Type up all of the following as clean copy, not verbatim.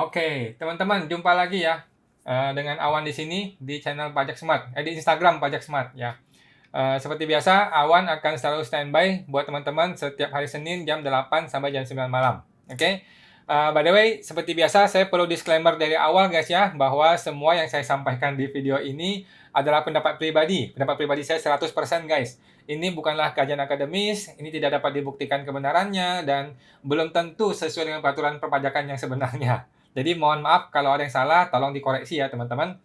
Oke, teman-teman, jumpa lagi ya dengan Awan di sini di channel Pajak Smart, di Instagram Pajak Smart ya. Seperti biasa, Awan akan selalu standby buat teman-teman setiap hari Senin jam 8 sampai jam 9 malam. Oke. By the way, seperti biasa saya perlu disclaimer dari awal guys ya, bahwa semua yang saya sampaikan di video ini adalah pendapat pribadi. Pendapat pribadi saya 100% guys. Ini bukanlah kajian akademis, ini tidak dapat dibuktikan kebenarannya, dan belum tentu sesuai dengan peraturan perpajakan yang sebenarnya. Jadi mohon maaf kalau ada yang salah, tolong dikoreksi ya teman-teman.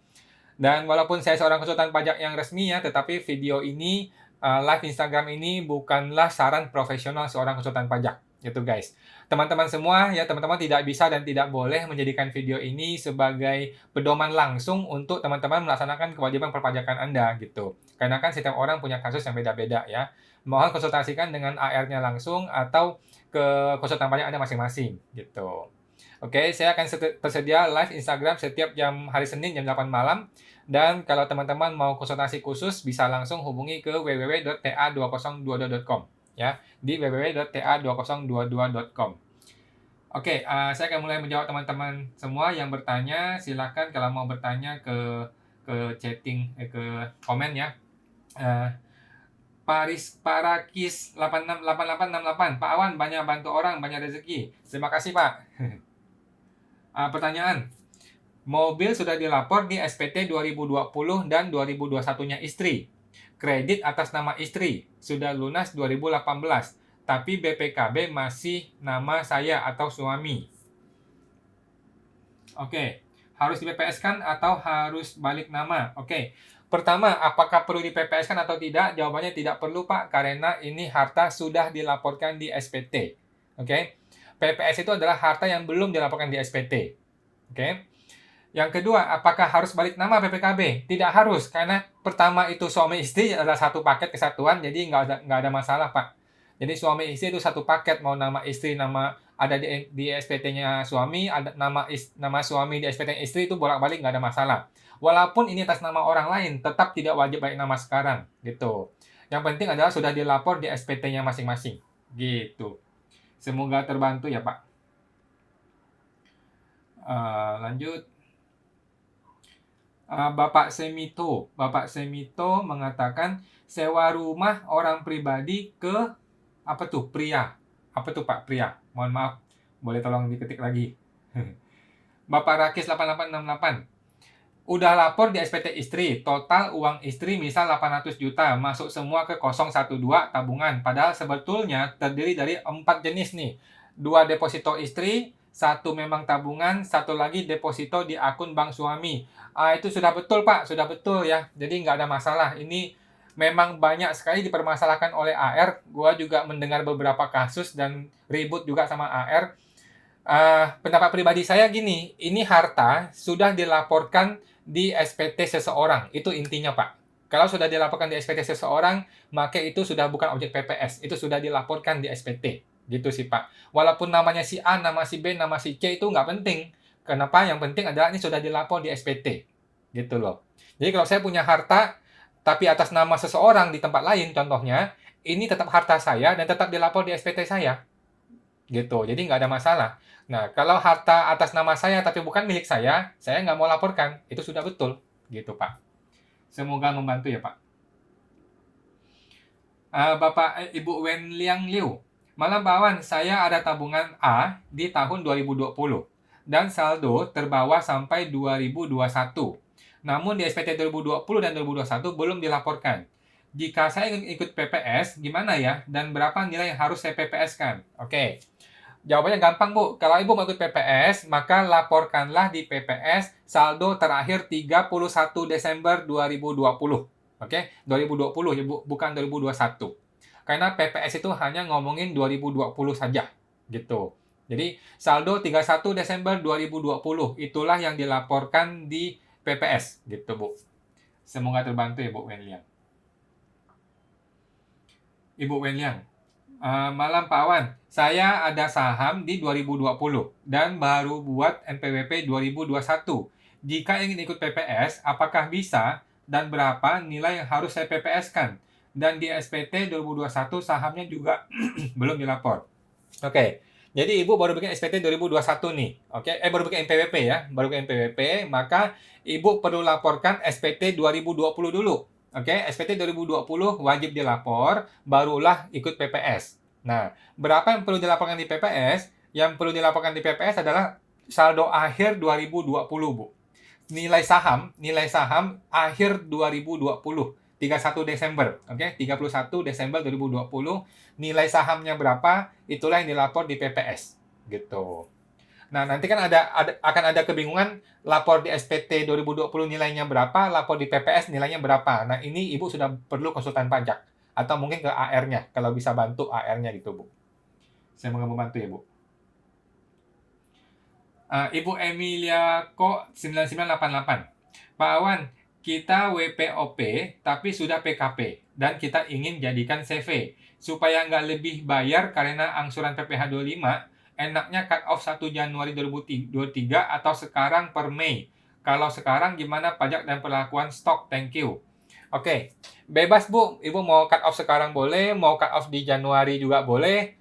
Dan walaupun saya seorang konsultan pajak yang resmi ya, tetapi video ini, live Instagram ini bukanlah saran profesional seorang konsultan pajak, gitu guys. Teman-teman semua ya, teman-teman tidak bisa dan tidak boleh menjadikan video ini sebagai pedoman langsung untuk teman-teman melaksanakan kewajiban perpajakan Anda, gitu. Karena kan setiap orang punya kasus yang beda-beda ya. Mohon konsultasikan dengan AR-nya langsung atau ke konsultan pajak Anda masing-masing, gitu. Oke, saya akan tersedia live Instagram setiap hari Senin jam 8 malam. Dan kalau teman-teman mau konsultasi khusus, bisa langsung hubungi ke www.ta2022.com ya, di www.ta2022.com. Oke, saya akan mulai menjawab teman-teman semua yang bertanya. Silakan kalau mau bertanya chatting, ke komen ya. Parakis 868868. Pak Awan, banyak bantu orang, banyak rezeki. Terima kasih, Pak. Pertanyaan, mobil sudah dilapor di SPT 2020 dan 2021-nya istri. Kredit atas nama istri, sudah lunas 2018, tapi BPKB masih nama saya atau suami. Oke, harus di PPS-kan atau harus balik nama? Oke, pertama, apakah perlu di PPS-kan atau tidak? Jawabannya tidak perlu, Pak, karena ini harta sudah dilaporkan di SPT. Oke, PPS itu adalah harta yang belum dilaporkan di SPT. Oke. Yang kedua, apakah harus balik nama PPKB? Tidak harus, karena pertama itu suami istri adalah satu paket kesatuan, jadi nggak ada masalah, Pak. Jadi suami istri itu satu paket, mau nama istri nama ada di SPT-nya suami, ada nama suami di SPT istri itu bolak-balik nggak ada masalah. Walaupun ini atas nama orang lain, tetap tidak wajib balik nama sekarang, gitu. Yang penting adalah sudah dilapor di SPT-nya masing-masing, gitu. Semoga terbantu ya, Pak. Lanjut. Bapak Semito mengatakan sewa rumah orang pribadi ke pria. Apa tuh Pak, pria? Mohon maaf, boleh tolong diketik lagi. Bapak Rakis 8868. Udah lapor di SPT istri, total uang istri misal 800 juta, masuk semua ke 012 tabungan. Padahal sebetulnya terdiri dari 4 jenis nih. 2 deposito istri, 1 memang tabungan, 1 lagi deposito di akun bank suami. Itu sudah betul Pak, sudah betul ya. Jadi nggak ada masalah. Ini memang banyak sekali dipermasalahkan oleh AR. Gua juga mendengar beberapa kasus dan ribut juga sama AR. Pendapat pribadi saya gini, ini harta sudah dilaporkan di SPT seseorang, itu intinya Pak. Kalau sudah dilaporkan di SPT seseorang, maka itu sudah bukan objek PPS, itu sudah dilaporkan di SPT. Gitu sih Pak. Walaupun namanya si A, nama si B, nama si C itu nggak penting. Kenapa? Yang penting adalah ini sudah dilapor di SPT. Gitu loh. Jadi kalau saya punya harta, tapi atas nama seseorang di tempat lain, contohnya, ini tetap harta saya dan tetap dilapor di SPT saya. Gitu, jadi nggak ada masalah. Nah, kalau harta atas nama saya tapi bukan milik saya nggak mau laporkan. Itu sudah betul. Gitu, Pak. Semoga membantu ya, Pak. Ibu Wen Liang Liu. Malam Pak Wan, saya ada tabungan A di tahun 2020 dan saldo terbawa sampai 2021. Namun di SPT 2020 dan 2021 belum dilaporkan. Jika saya ingin ikut PPS, gimana ya? Dan berapa nilai yang harus saya PPS-kan? Oke. Jawabannya gampang, Bu. Kalau Ibu mau ikut PPS, maka laporkanlah di PPS saldo terakhir 31 Desember 2020. Oke? 2020 ya, Bu, bukan 2021. Karena PPS itu hanya ngomongin 2020 saja. Gitu. Jadi, saldo 31 Desember 2020. Itulah yang dilaporkan di PPS. Gitu, Bu. Semoga terbantu ya, Bu Wenliang. Ibu Wenliang. Malam Pak Awan, saya ada saham di 2020 dan baru buat NPWP 2021. Jika ingin ikut PPS, apakah bisa dan berapa nilai yang harus saya PPS-kan? Dan di SPT 2021 sahamnya juga belum dilapor. Oke, Jadi Ibu baru bikin SPT 2021 nih. Oke, baru bikin NPWP ya. Baru bikin NPWP, maka Ibu perlu laporkan SPT 2020 dulu. Oke, SPT 2020 wajib dilapor, barulah ikut PPS. Nah, berapa yang perlu dilaporkan di PPS? Yang perlu dilaporkan di PPS adalah saldo akhir 2020, Bu. Nilai saham akhir 2020. 31 Desember, oke? 31 Desember 2020, nilai sahamnya berapa, itulah yang dilapor di PPS, gitu. Nah, nanti kan akan ada kebingungan, lapor di SPT 2020 nilainya berapa, lapor di PPS nilainya berapa. Nah, ini Ibu sudah perlu konsultan pajak, atau mungkin ke AR-nya, kalau bisa bantu AR-nya gitu, Bu. Saya mau membantu ya, Bu. Ibu Emilia Ko 9988. Pak Awan, kita WPOP tapi sudah PKP dan kita ingin jadikan CV. Supaya nggak lebih bayar karena angsuran PPh 25, enaknya cut off 1 Januari 2023 atau sekarang per Mei. Kalau sekarang gimana pajak dan perlakuan stok? Thank you. Oke, bebas Bu. Ibu mau cut off sekarang boleh, mau cut off di Januari juga boleh.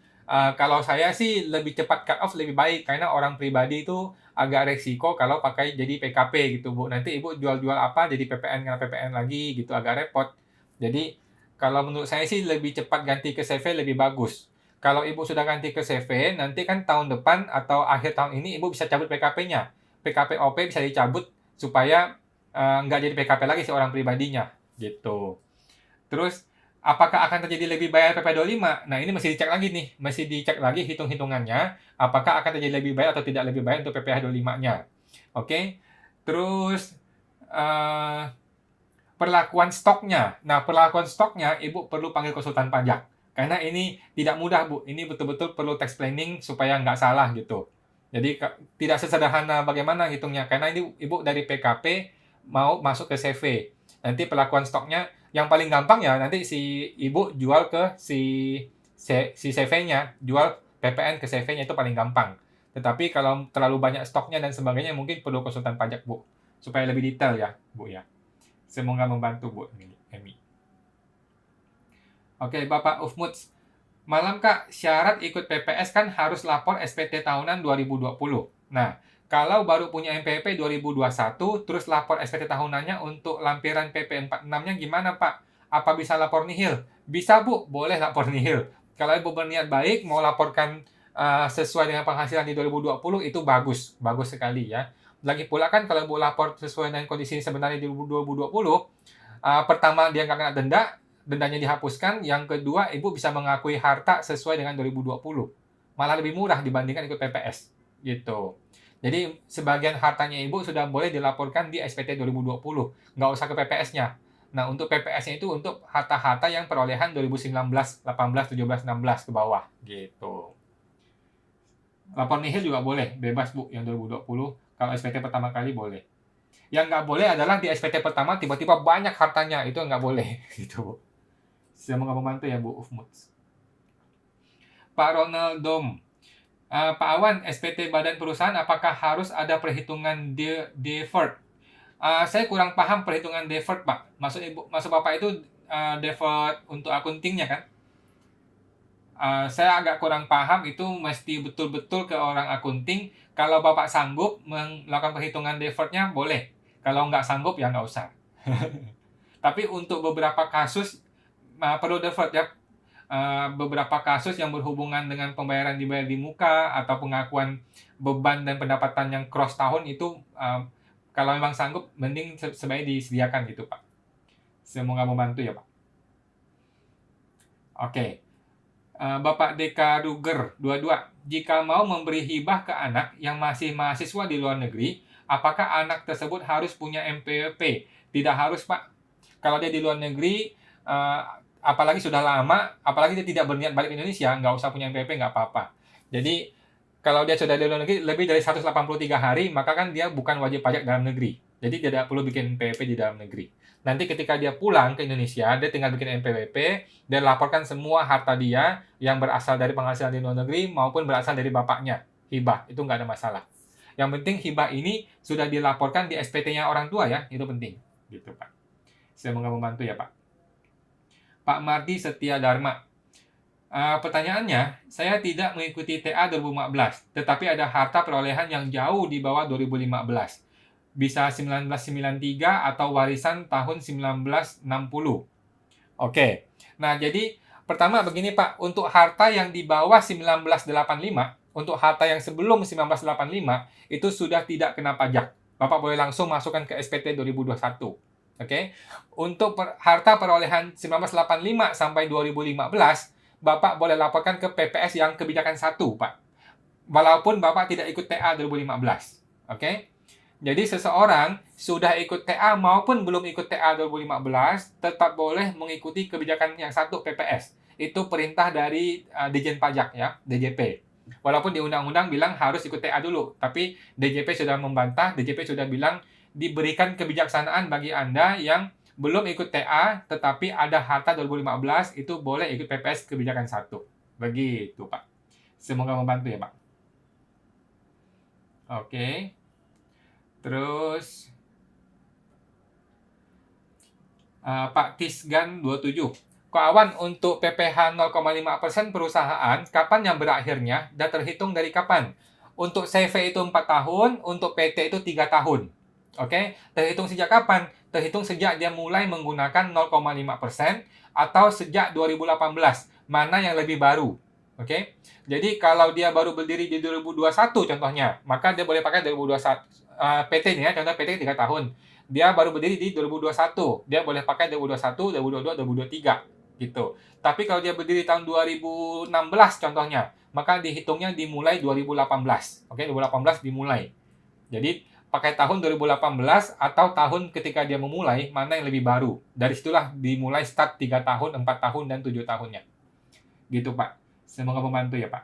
Kalau saya sih lebih cepat cut off lebih baik, karena orang pribadi itu agak resiko kalau pakai jadi PKP gitu, Bu. Nanti Ibu jual-jual apa jadi PPN kena PPN lagi gitu, agak repot. Jadi kalau menurut saya sih lebih cepat ganti ke CV lebih bagus. Kalau Ibu sudah ganti ke CV, nanti kan tahun depan atau akhir tahun ini Ibu bisa cabut PKP-nya. PKP-OP bisa dicabut supaya nggak jadi PKP lagi si orang pribadinya gitu. Terus apakah akan terjadi lebih bayar PP 25? Nah, ini masih dicek lagi nih, masih dicek lagi hitung-hitungannya, apakah akan terjadi lebih bayar atau tidak lebih bayar untuk PPh 25-nya. Oke. Terus perlakuan stoknya. Nah, perlakuan stoknya Ibu perlu panggil konsultan pajak. Karena ini tidak mudah, Bu. Ini betul-betul perlu tax planning supaya nggak salah gitu. Jadi tidak sesederhana bagaimana hitungnya. Karena ini Ibu dari PKP mau masuk ke CV. Nanti perlakuan stoknya yang paling gampang ya nanti si Ibu jual ke si CV-nya, jual PPN ke CV-nya itu paling gampang. Tetapi kalau terlalu banyak stoknya dan sebagainya mungkin perlu konsultan pajak, Bu. Supaya lebih detail ya, Bu ya. Semoga membantu, Bu Emi. Oke, Bapak Ufmuts. Malam, Kak. Syarat ikut PPS kan harus lapor SPT tahunan 2020. Nah, kalau baru punya MPP 2021, terus lapor SPT tahunannya untuk lampiran PP 46-nya gimana, Pak? Apa bisa lapor nihil? Bisa, Bu. Boleh lapor nihil. Kalau Ibu berniat baik, mau laporkan sesuai dengan penghasilan di 2020, itu bagus. Bagus sekali ya. Lagi pula kan kalau Ibu lapor sesuai dengan kondisi sebenarnya di 2020, pertama dia nggak kena dendanya dihapuskan. Yang kedua, Ibu bisa mengakui harta sesuai dengan 2020. Malah lebih murah dibandingkan ikut PPS. Gitu. Jadi, sebagian hartanya Ibu sudah boleh dilaporkan di SPT 2020. Nggak usah ke PPS-nya. Nah, untuk PPS-nya itu untuk harta-harta yang perolehan 2019, 18, 17, 16 ke bawah. Gitu. Lapor nihil juga boleh. Bebas, Bu, yang 2020. Kalau SPT pertama kali boleh. Yang nggak boleh adalah di SPT pertama tiba-tiba banyak hartanya. Itu nggak boleh. Gitu, Bu. Semoga membantu ya, Bu Ufmuts. Pak Ronaldom. Pak Awan, SPT badan perusahaan apakah harus ada perhitungan deferred? Saya kurang paham perhitungan deferred, Pak. Maksud Bapak itu deferred untuk akuntingnya kan? Saya agak kurang paham, itu mesti betul-betul ke orang akunting. Kalau Bapak sanggup melakukan perhitungan deferred-nya, boleh. Kalau nggak sanggup, ya nggak usah. Tapi untuk beberapa kasus, perlu deferred ya. Beberapa kasus yang berhubungan dengan pembayaran dibayar di muka, atau pengakuan beban dan pendapatan yang cross tahun, itu kalau memang sanggup, mending sebaiknya disediakan gitu, Pak. Semoga membantu ya, Pak. Oke. Bapak Deka Ruger 22. Jika mau memberi hibah ke anak yang masih mahasiswa di luar negeri, apakah anak tersebut harus punya MPWP? Tidak harus, Pak. Kalau dia di luar negeri, apalagi sudah lama, apalagi dia tidak berniat balik ke Indonesia, nggak usah punya MPWP, nggak apa-apa. Jadi, kalau dia sudah di luar negeri lebih dari 183 hari, maka kan dia bukan wajib pajak dalam negeri. Jadi tidak perlu bikin MPWP di dalam negeri. Nanti ketika dia pulang ke Indonesia, dia tinggal bikin MPWP, dan laporkan semua harta dia yang berasal dari penghasilan di luar negeri maupun berasal dari bapaknya, hibah. Itu nggak ada masalah. Yang penting hibah ini sudah dilaporkan di SPT-nya orang tua ya, itu penting. Gitu, Pak. Semoga membantu ya, Pak. Pak Mardi Setia Dharma. Pertanyaannya, saya tidak mengikuti TA 2015, tetapi ada harta perolehan yang jauh di bawah 2015. Bisa 1993 atau warisan tahun 1960. Oke. Nah, jadi pertama begini Pak, untuk harta yang di bawah 1985, untuk harta yang sebelum 1985, itu sudah tidak kena pajak. Bapak boleh langsung masukkan ke SPT 2021. Oke. Untuk harta perolehan 1985 sampai 2015, Bapak boleh laporkan ke PPS yang kebijakan 1, Pak. Walaupun Bapak tidak ikut TA 2015. Oke. Jadi seseorang sudah ikut TA maupun belum ikut TA 2015 tetap boleh mengikuti kebijakan yang 1 PPS. Itu perintah dari Ditjen Pajak ya, DJP. Walaupun di undang-undang bilang harus ikut TA dulu, tapi DJP sudah membantah, DJP sudah bilang diberikan kebijaksanaan bagi Anda yang belum ikut TA tetapi ada harta 2015 itu boleh ikut PPS kebijakan 1. Begitu, Pak. Semoga membantu ya, Pak. Oke. Terus Pak Tisgan 27. Ko Awan, untuk PPh 0,5% perusahaan, kapan yang berakhirnya dan terhitung dari kapan? Untuk CV itu 4 tahun, untuk PT itu 3 tahun. Oke, terhitung sejak kapan? Terhitung sejak dia mulai menggunakan 0,5% atau sejak 2018. Mana yang lebih baru? Oke. Jadi kalau dia baru berdiri di 2021 contohnya, maka dia boleh pakai 2021 PT-nya, contoh PT 3 tahun. Dia baru berdiri di 2021, dia boleh pakai 2021, 2022, 2023 gitu. Tapi kalau dia berdiri tahun 2016 contohnya, maka dihitungnya dimulai 2018. Oke, 2018 dimulai. Jadi pakai tahun 2018 atau tahun ketika dia memulai, mana yang lebih baru. Dari situlah dimulai start 3 tahun, 4 tahun, dan 7 tahunnya. Gitu, Pak. Semoga membantu ya, Pak.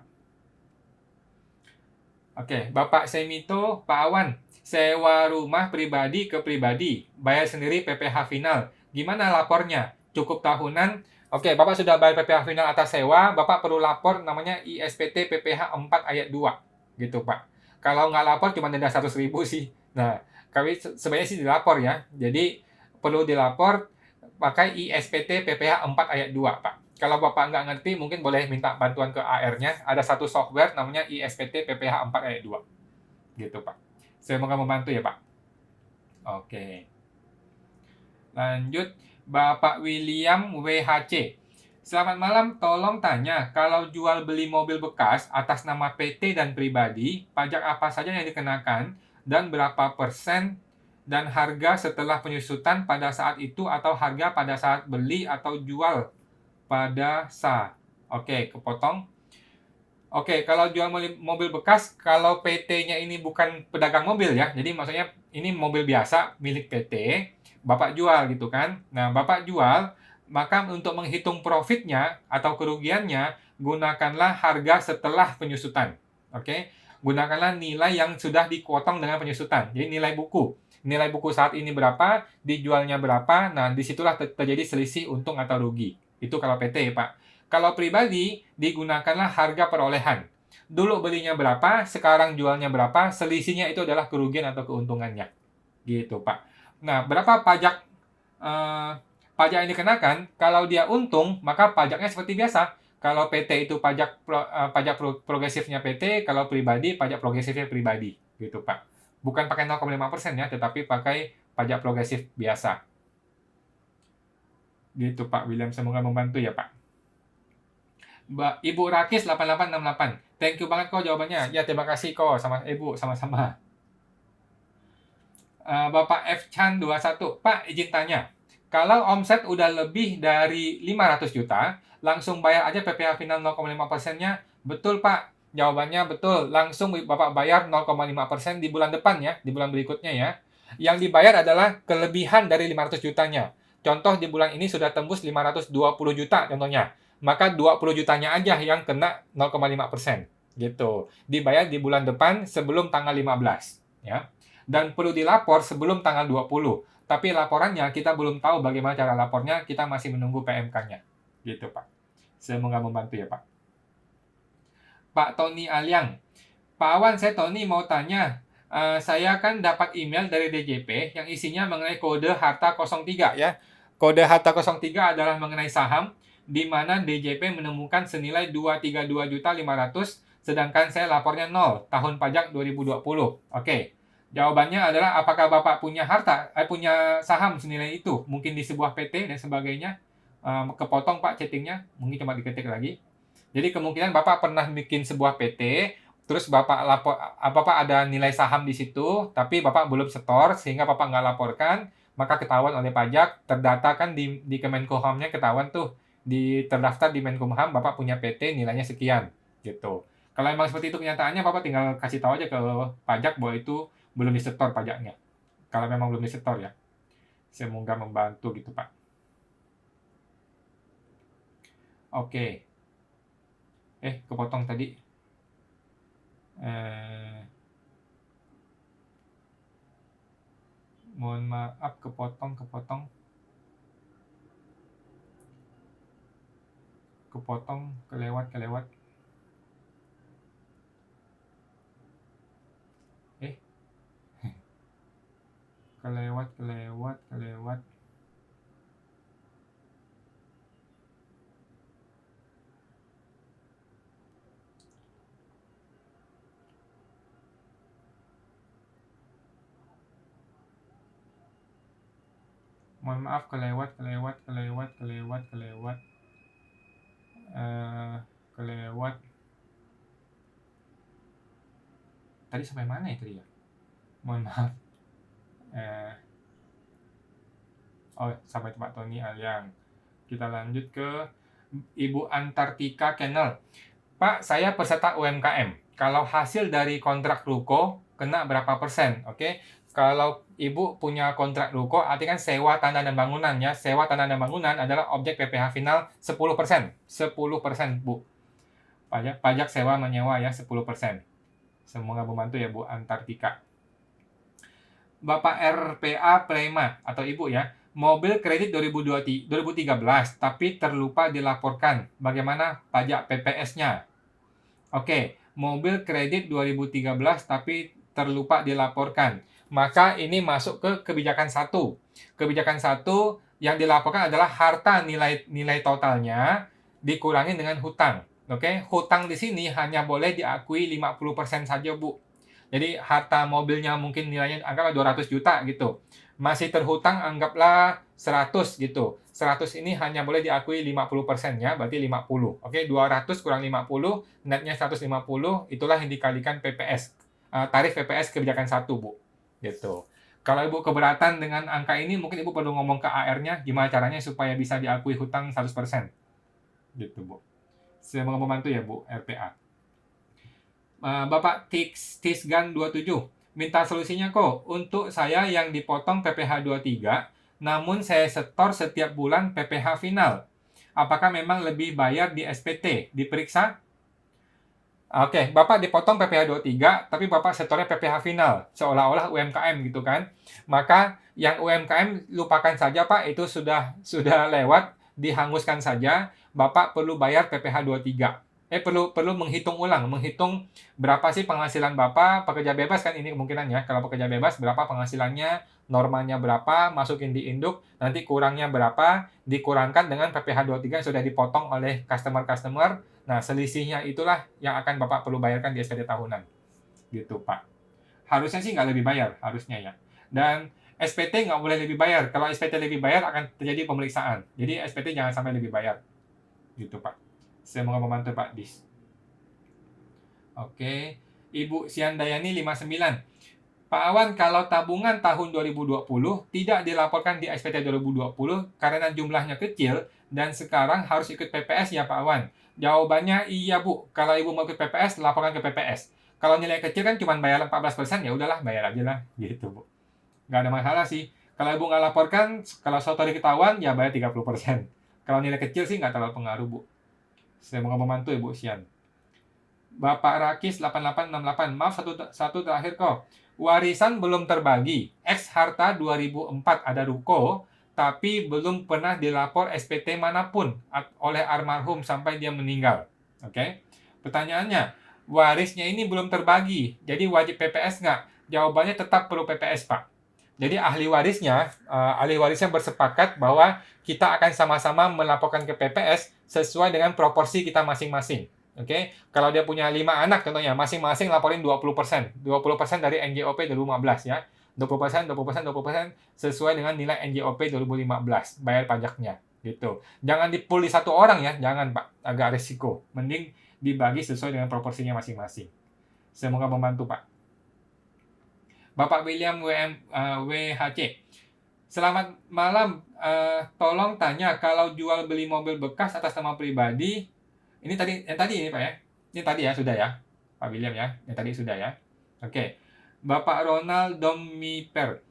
Oke, Bapak Semito, Pak Awan, sewa rumah pribadi ke pribadi, bayar sendiri PPh final. Gimana lapornya? Cukup tahunan? Oke, Bapak sudah bayar PPh final atas sewa, Bapak perlu lapor namanya ISPT PPh 4 ayat 2. Gitu, Pak. Kalau nggak lapor cuma denda 100.000 sih. Nah, kami sebenarnya sih dilapor ya. Jadi, perlu dilapor pakai ISPT PPh 4 ayat 2, Pak. Kalau Bapak nggak ngerti, mungkin boleh minta bantuan ke AR-nya. Ada satu software namanya ISPT PPh 4 ayat 2. Gitu, Pak. Semoga membantu ya, Pak. Oke. Lanjut, Bapak William WHC. Selamat malam, tolong tanya, kalau jual beli mobil bekas atas nama PT dan pribadi, pajak apa saja yang dikenakan dan berapa persen dan harga setelah penyusutan pada saat itu atau harga pada saat beli atau jual pada sah. Oke, kepotong. Oke, kalau jual mobil bekas, kalau PT-nya ini bukan pedagang mobil ya, jadi maksudnya ini mobil biasa milik PT, Bapak jual gitu kan. Nah, Bapak jual, maka untuk menghitung profitnya atau kerugiannya, gunakanlah harga setelah penyusutan. Oke, gunakanlah nilai yang sudah dipotong dengan penyusutan, jadi nilai buku. Nilai buku saat ini berapa, dijualnya berapa, nah disitulah terjadi selisih untung atau rugi. Itu kalau PT, Pak. Kalau pribadi, digunakanlah harga perolehan. Dulu belinya berapa, sekarang jualnya berapa, selisihnya itu adalah kerugian atau keuntungannya. Gitu, Pak. Nah, berapa pajak yang dikenakan? Kalau dia untung, maka pajaknya seperti biasa. Kalau PT itu pajak progresifnya PT, kalau pribadi, pajak progresifnya pribadi. Gitu, Pak. Bukan pakai 0,5% ya, tetapi pakai pajak progresif biasa. Gitu, Pak William. Semoga membantu ya, Pak. Ibu Rakis 8868. Thank you banget kok jawabannya. Ya, terima kasih kok sama Ibu, sama-sama. Bapak F. Chan 21. Pak, izin tanya. Kalau omset udah lebih dari 500 juta, langsung bayar aja PPh final 0,5%-nya. Betul, Pak. Jawabannya betul. Langsung Bapak bayar 0,5% di bulan depan ya, di bulan berikutnya ya. Yang dibayar adalah kelebihan dari 500 jutanya. Contoh di bulan ini sudah tembus 520 juta contohnya. Maka 20 jutanya aja yang kena 0,5%. Gitu. Dibayar di bulan depan sebelum tanggal 15. Ya. Dan perlu dilapor sebelum tanggal 20. Tapi laporannya kita belum tahu bagaimana cara lapornya, kita masih menunggu PMK-nya. Gitu, Pak. Semoga membantu ya, Pak. Pak Tony Aliang. Pak Awan, saya Tony mau tanya. Saya kan dapat email dari DJP yang isinya mengenai kode harta 03 ya. Kode harta 03 adalah mengenai saham di mana DJP menemukan senilai 232.500.000, sedangkan saya lapornya 0 tahun pajak 2020. Oke. Jawabannya adalah apakah Bapak punya punya saham senilai itu? Mungkin di sebuah PT dan sebagainya. Kepotong Pak chattingnya, mungkin coba diketik lagi. Jadi kemungkinan Bapak pernah bikin sebuah PT, terus Bapak ada nilai saham di situ, tapi Bapak belum setor, sehingga Bapak nggak laporkan, maka ketahuan oleh pajak, terdata kan di Kemenkumhamnya ketahuan tuh, terdaftar di Menkumham, Bapak punya PT nilainya sekian, gitu. Kalau emang seperti itu kenyataannya, Bapak tinggal kasih tahu aja ke pajak bahwa itu belum disetor pajaknya. Kalau memang belum disetor ya. Semoga membantu gitu Pak. Oke. Kepotong tadi. Mohon maaf, kepotong. Kelewat. Kelewat. Mohon maaf, kelewat. Tadi sampai mana itu ya? Mohon maaf. Sampai Pak Tony Alyang. Kita lanjut ke Ibu Antartika Kennel. Pak, saya peserta UMKM. Kalau hasil dari kontrak ruko, kena berapa persen? Oke. Kalau Ibu punya kontrak ruko, artinya kan sewa tanah dan bangunan ya. Sewa tanah dan bangunan adalah objek PPh final 10%. 10%, Bu. Pajak sewa menyewa ya, 10%. Semoga membantu ya, Bu Antartika. Bapak RPA Prema atau Ibu ya. Mobil kredit 2013, tapi terlupa dilaporkan. Bagaimana pajak PPS-nya? Oke, mobil kredit 2013, tapi terlupa dilaporkan. Maka ini masuk ke kebijakan 1. Kebijakan 1 yang dilaporkan adalah harta nilai totalnya dikurangi dengan hutang. Oke, hutang di sini hanya boleh diakui 50% saja, Bu. Jadi harta mobilnya mungkin nilainya anggaplah 200 juta gitu. Masih terhutang anggaplah 100 gitu. 100 ini hanya boleh diakui 50%-nya, berarti 50. Oke, 200 kurang 50, netnya 150, itulah yang dikalikan PPS. Tarif PPS kebijakan 1, Bu. Gitu. Kalau Ibu keberatan dengan angka ini, mungkin Ibu perlu ngomong ke AR-nya, gimana caranya supaya bisa diakui hutang 100%. Gitu, Bu. Semoga membantu ya, Bu, RPA. Bapak Tisgan 27. Minta solusinya kok. Untuk saya yang dipotong PPh 23, namun saya setor setiap bulan PPh final. Apakah memang lebih bayar di SPT? Diperiksa? Oke, Bapak dipotong PPh 23, tapi Bapak setornya PPh final. Seolah-olah UMKM gitu kan. Maka yang UMKM lupakan saja Pak, itu sudah lewat, dihanguskan saja. Bapak perlu bayar PPh 23. Perlu menghitung berapa sih penghasilan Bapak, pekerja bebas kan ini kemungkinannya. Kalau pekerja bebas, berapa penghasilannya, normanya berapa, masukin di induk, nanti kurangnya berapa, dikurangkan dengan PPh 23 yang sudah dipotong oleh customer. Nah, selisihnya itulah yang akan Bapak perlu bayarkan di SPT tahunan. Gitu, Pak. Harusnya sih nggak lebih bayar, harusnya ya. Dan SPT nggak boleh lebih bayar. Kalau SPT lebih bayar akan terjadi pemeriksaan. Jadi SPT jangan sampai lebih bayar. Gitu, Pak. Semoga membantu Pak Dis. Oke. Ibu Siandayani 59. Pak Awan, kalau tabungan tahun 2020 tidak dilaporkan di SPT 2020 karena jumlahnya kecil dan sekarang harus ikut PPS ya Pak Awan? Jawabannya iya Bu. Kalau Ibu mau ikut PPS, laporkan ke PPS. Kalau nilai kecil kan cuma bayar 14%, ya udahlah bayar aja lah. Gitu Bu. Nggak ada masalah sih. Kalau Ibu nggak laporkan, kalau sotori ketahuan, ya bayar 30%. Kalau nilai kecil sih nggak terlalu pengaruh Bu. Semoga membantu Ibu Sian. Bapak Rakis 8868. Maaf, satu terakhir kok. Warisan belum terbagi. X harta 2004 ada ruko, tapi belum pernah dilapor SPT manapun oleh almarhum sampai dia meninggal. Oke. Pertanyaannya, warisnya ini belum terbagi, jadi wajib PPS nggak? Jawabannya tetap perlu PPS, Pak. Jadi ahli warisnya bersepakat bahwa kita akan sama-sama melaporkan ke PPS sesuai dengan proporsi kita masing-masing. Oke, kalau dia punya 5 anak contohnya, masing-masing laporin 20%. 20% dari NJOP 2015 ya. 20%, 20%, 20% sesuai dengan nilai NJOP 2015 bayar pajaknya gitu. Jangan di-pool di satu orang ya, jangan Pak, agak resiko. Mending dibagi sesuai dengan proporsinya masing-masing. Semoga membantu Pak. Bapak William WHC. Selamat malam, tolong tanya kalau jual beli mobil bekas atas nama pribadi, ini tadi ini Pak ya? Ini tadi ya, sudah ya? Pak William ya? Yang tadi sudah ya? Oke. Bapak Ronald Domiper.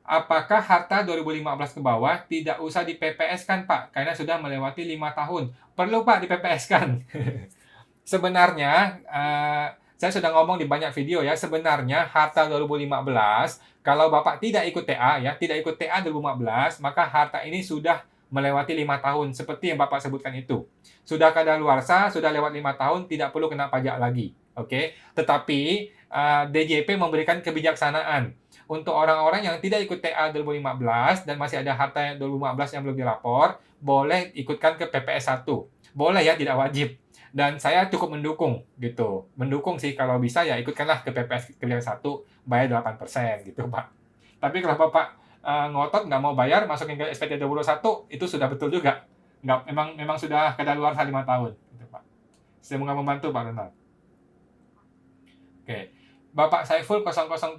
Apakah harta 2015 ke bawah tidak usah di PPS kan Pak? Karena sudah melewati 5 tahun. Perlu Pak di PPS kan? Sebenarnya, saya sudah ngomong di banyak video ya, sebenarnya harta 2015, kalau Bapak tidak ikut TA ya, tidak ikut TA 2015, maka harta ini sudah melewati 5 tahun, seperti yang Bapak sebutkan itu. Sudah kadaluarsa, sudah lewat 5 tahun, tidak perlu kena pajak lagi. Oke, tetapi DJP memberikan kebijaksanaan untuk orang-orang yang tidak ikut TA 2015 dan masih ada harta 2015 yang belum dilapor, boleh ikutkan ke PPS 1. Boleh ya, tidak wajib. Dan saya cukup mendukung gitu. Mendukung sih kalau bisa ya ikutkanlah ke PPS kebijakan 1, bayar 8% gitu Pak. Tapi kalau Bapak ngotot nggak mau bayar, masukin ke SPT 2021, itu sudah betul juga. Nggak, memang sudah kadaluarsa 5 tahun gitu Pak. Semoga membantu Pak Ronald. Oke. Bapak Saiful 007.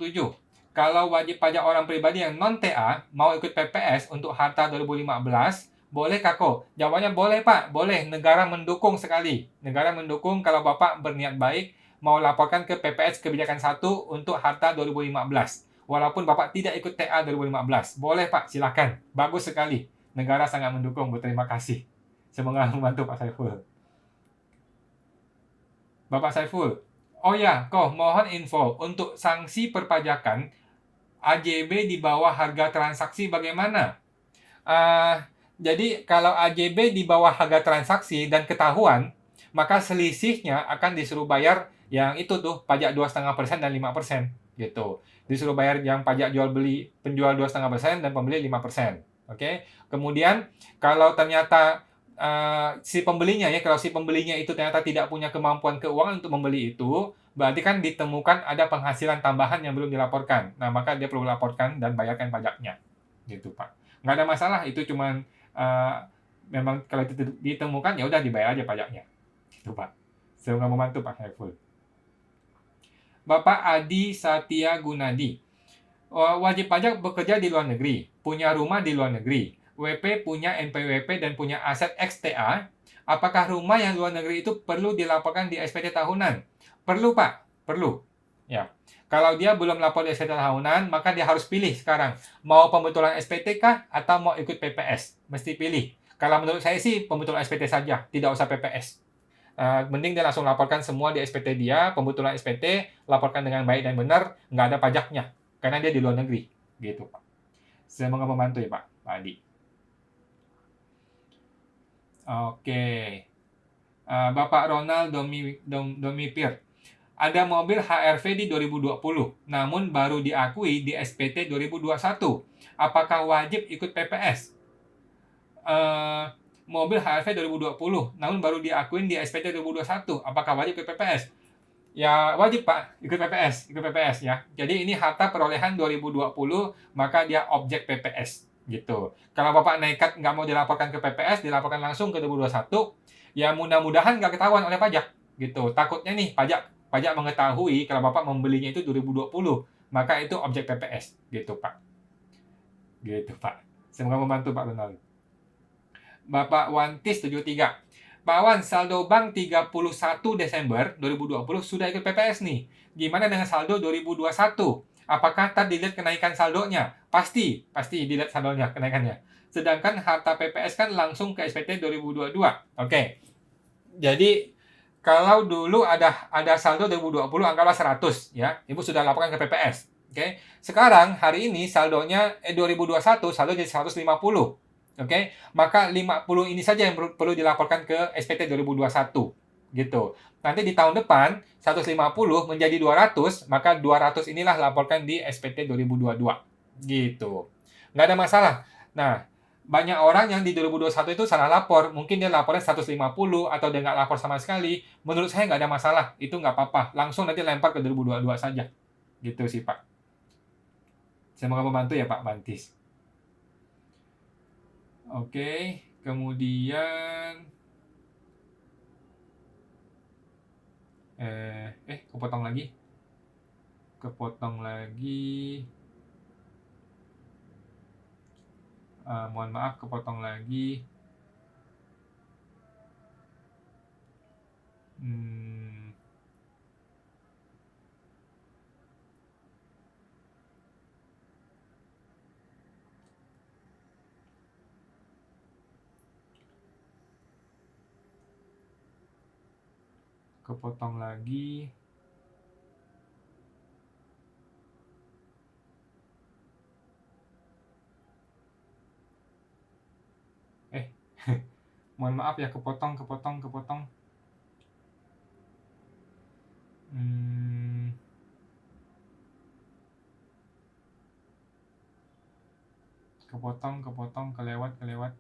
Kalau wajib pajak orang pribadi yang non-TA mau ikut PPS untuk harta 2015, boleh Kako? Jawabannya boleh Pak, boleh. Negara mendukung sekali. Negara mendukung kalau Bapak berniat baik mau laporkan ke PPS kebijakan 1 untuk harta 2015. Walaupun Bapak tidak ikut TA 2015. Boleh Pak, silakan. Bagus sekali. Negara sangat mendukung. Berterima kasih. Semoga membantu Pak Saiful. Bapak Saiful. Oh ya, mohon info. Untuk sanksi perpajakan, AJB di bawah harga transaksi bagaimana? Jadi kalau AJB di bawah harga transaksi dan ketahuan, maka selisihnya akan disuruh bayar yang itu tuh pajak 2,5% dan 5% gitu. Disuruh bayar yang pajak jual beli penjual 2,5% dan pembeli 5%. Oke. Kemudian kalau ternyata si pembelinya itu ternyata tidak punya kemampuan keuangan untuk membeli itu, berarti kan ditemukan ada penghasilan tambahan yang belum dilaporkan. Nah, maka dia perlu laporkan dan bayarkan pajaknya. Gitu, Pak. Nggak ada masalah, itu cuman memang kalau itu ditemukan ya udah dibayar aja pajaknya. Gitu, Pak. Semoga membantu Pak Saiful. Bapak Adi Satya Gunadi. Wajib pajak bekerja di luar negeri, punya rumah di luar negeri, WP punya NPWP dan punya aset XTA, apakah rumah yang luar negeri itu perlu dilaporkan di SPT tahunan? Perlu Pak, perlu. Ya. Kalau dia belum lapor di SPT tahunan, maka dia harus pilih sekarang. Mau pembetulan SPT kah atau mau ikut PPS? Mesti pilih. Kalau menurut saya sih pembetulan SPT saja, tidak usah PPS. Mending dia langsung laporkan semua di SPT dia, pembetulan SPT, laporkan dengan baik dan benar, nggak ada pajaknya. Karena dia di luar negeri. Gitu Pak. Semoga membantu ya Pak Adi. Oke. Bapak Ronald Domipir. Ada mobil HRV di 2020, namun baru diakui di SPT 2021. Apakah wajib ikut PPS? Mobil HRV 2020, namun baru diakui di SPT 2021. Apakah wajib ikut PPS? Ya wajib Pak, ikut PPS ya. Jadi ini harta perolehan 2020, maka dia objek PPS gitu. Kalau Bapak nekat nggak mau dilaporkan ke PPS, dilaporkan langsung ke 2021, ya mudah-mudahan nggak ketahuan oleh pajak gitu. Takutnya nih pajak mengetahui kalau Bapak membelinya itu 2020, maka itu objek PPS gitu Pak. Gitu Pak. Semoga membantu Pak Ronald. Bapak Wantis 73. Pak Wan, saldo bank 31 Desember 2020 sudah ikut PPS nih. Gimana dengan saldo 2021? Apakah dilihat kenaikan saldonya? Pasti dilihat saldonya kenaikannya. Sedangkan harta PPS kan langsung ke SPT 2022. Oke. Jadi kalau dulu ada saldo 2020 anggaplah 100 ya. Ibu sudah laporkan ke PPS. Oke. Sekarang hari ini saldonya 2021 saldo jadi 150. Oke, maka 50 ini saja yang perlu dilaporkan ke SPT 2021 gitu. Nanti di tahun depan 150 menjadi 200, maka 200 inilah laporkan di SPT 2022 Gitu. Nggak ada masalah. Nah, banyak orang yang di 2021 itu salah lapor. Mungkin dia lapornya 150 atau dia nggak lapor sama sekali. Menurut saya nggak ada masalah. Itu nggak apa-apa. Langsung nanti lempar ke 2022 saja. Gitu sih, Pak. Semoga membantu ya, Pak Bantis. Oke, kemudian kepotong lagi. Mohon maaf, kepotong lagi. Kepotong lagi. Mohon maaf ya, kepotong. Kepotong. Kelewat.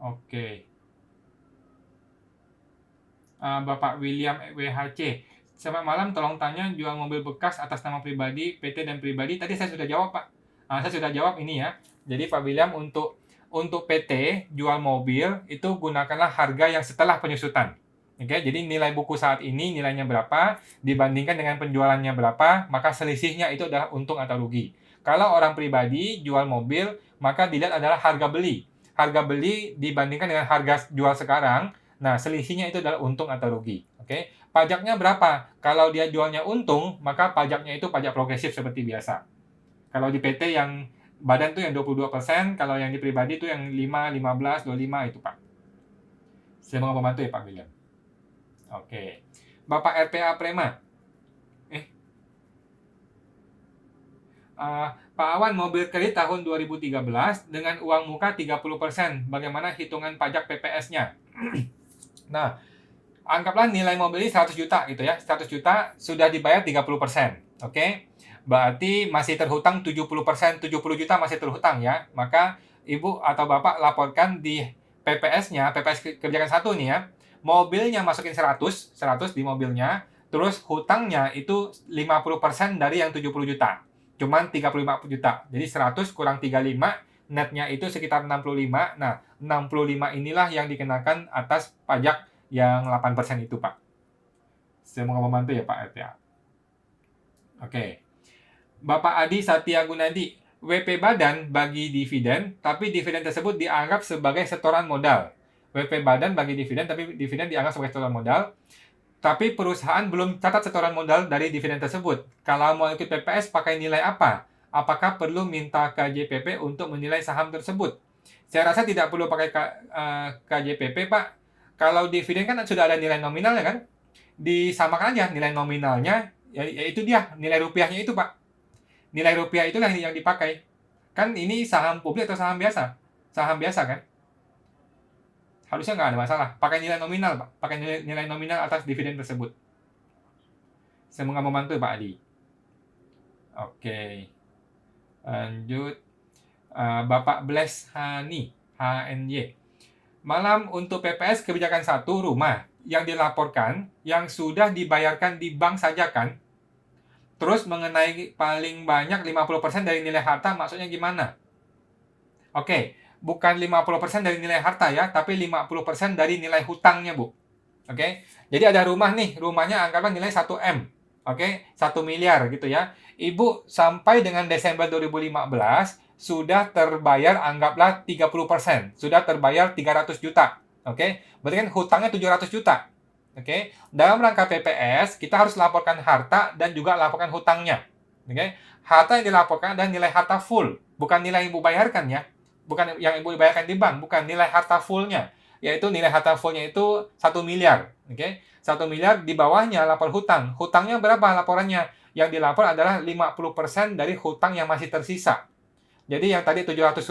Oke. Bapak William WHC. Selamat malam, tolong tanya jual mobil bekas atas nama pribadi, PT dan pribadi. Tadi saya sudah jawab, Pak. Saya sudah jawab ini ya. Jadi Pak William, untuk PT jual mobil itu gunakanlah harga yang setelah penyusutan. Oke, jadi nilai buku saat ini nilainya berapa dibandingkan dengan penjualannya berapa, maka selisihnya itu adalah untung atau rugi. Kalau orang pribadi jual mobil, maka dilihat adalah harga beli. Harga beli dibandingkan dengan harga jual sekarang. Nah, selisihnya itu adalah untung atau rugi. Oke, pajaknya berapa? Kalau dia jualnya untung, maka pajaknya itu pajak progresif seperti biasa. Kalau di PT yang badan tuh yang 22%, kalau yang di pribadi tuh yang 5, 15, 25 itu, Pak. Semoga membantu ya, Pak William. Oke. Bapak RPA Prema. Pak Awan, mobil kredit tahun 2013 dengan uang muka 30%. Bagaimana hitungan pajak PPS-nya? Nah, anggaplah nilai mobil ini 100 juta gitu ya. 100 juta sudah dibayar 30%. Oke? Berarti masih terhutang 70%, 70 juta masih terhutang ya. Maka Ibu atau Bapak laporkan di PPS-nya, PPS kebijakan 1 nih ya. Mobilnya masukin 100 di mobilnya, terus hutangnya itu 50% dari yang 70 juta. Cuman 35 juta. Jadi 100 kurang 35, netnya itu sekitar 65. Nah, 65 inilah yang dikenakan atas pajak yang 8% itu, Pak. Semoga membantu ya, Pak RTA. Oke. Bapak Adi Satya Gunadi, WP badan bagi dividen, tapi dividen tersebut dianggap sebagai setoran modal. WP badan bagi dividen, tapi dividen dianggap sebagai setoran modal. Tapi perusahaan belum catat setoran modal dari dividen tersebut. Kalau mau ikut PPS pakai nilai apa? Apakah perlu minta KJPP untuk menilai saham tersebut? Saya rasa tidak perlu pakai KJPP, Pak. Kalau dividen kan sudah ada nilai nominalnya kan? Disamakan aja nilai nominalnya, yaitu dia, nilai rupiahnya itu, Pak. Nilai rupiah itulah yang dipakai. Kan ini saham publik atau saham biasa? Saham biasa kan? Harusnya nggak ada masalah. Pakai nilai nominal, Pak. Pakai nilai nominal atas dividen tersebut. Semoga membantu, Pak Adi. Oke. Lanjut. Bapak Bless Hani, HNY. Malam, untuk PPS kebijakan 1 rumah yang dilaporkan, yang sudah dibayarkan di bank saja kan? Terus mengenai paling banyak 50% dari nilai harta, maksudnya gimana? Oke. Bukan 50% dari nilai harta ya, tapi 50% dari nilai hutangnya, Bu. Oke. Jadi ada rumah nih, rumahnya anggaplah nilai 1M. Oke, 1 miliar gitu ya. Ibu sampai dengan Desember 2015 sudah terbayar anggaplah 30%. Sudah terbayar 300 juta. Oke. Berarti kan hutangnya 700 juta. Oke. Dalam rangka PPS, kita harus laporkan harta dan juga laporkan hutangnya. Oke. Harta yang dilaporkan adalah nilai harta full, bukan nilai yang Ibu bayarkan ya. Bukan yang Ibu bayarkan di bank, bukan nilai harta full-nya. Yaitu nilai harta full-nya itu 1 miliar. Oke. 1 miliar di bawahnya lapor hutang. Hutangnya berapa laporannya? Yang dilapor adalah 50% dari hutang yang masih tersisa. Jadi yang tadi 700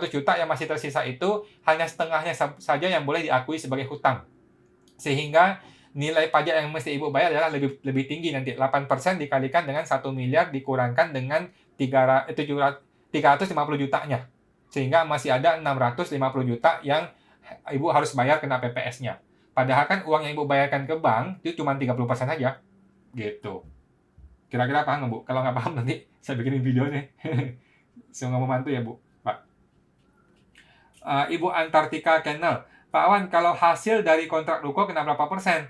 juta yang masih tersisa itu hanya setengahnya saja yang boleh diakui sebagai hutang. Sehingga nilai pajak yang mesti Ibu bayar adalah lebih tinggi nanti. 8% dikalikan dengan 1 miliar dikurangkan dengan 350 jutanya. Sehingga masih ada 650 juta yang Ibu harus bayar kena PPS-nya. Padahal kan uang yang Ibu bayarkan ke bank itu cuma 30% saja. Gitu. Kira-kira paham nggak, Bu? Kalau nggak paham nanti saya bikinin videonya. Semoga membantu ya, Bu. Pak. Ibu Antartika Kennel. Pak Awan, kalau hasil dari kontrak ruko kena berapa persen?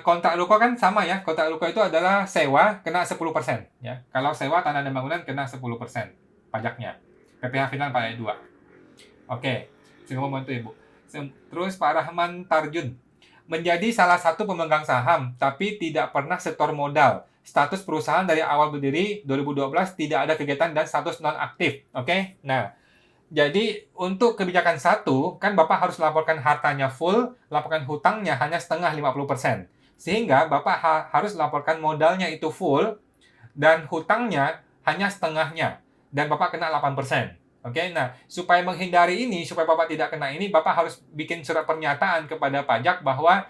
Kontrak ruko kan sama ya. Kontrak ruko itu adalah sewa, kena 10%. Ya. Kalau sewa tanah dan bangunan kena 10% pajaknya. PPh Final Pak 2. Oke. Semoga membantu ya, Bu. Terus Pak Rahman Tarjun. Menjadi salah satu pemegang saham, tapi tidak pernah setor modal. Status perusahaan dari awal berdiri 2012 tidak ada kegiatan dan status non-aktif. Oke? Nah, jadi untuk kebijakan 1, kan Bapak harus laporkan hartanya full, laporkan hutangnya hanya setengah 50%. Sehingga Bapak harus laporkan modalnya itu full, dan hutangnya hanya setengahnya. Dan Bapak kena 8%. Oke, nah supaya menghindari ini, supaya Bapak tidak kena ini, Bapak harus bikin surat pernyataan kepada pajak bahwa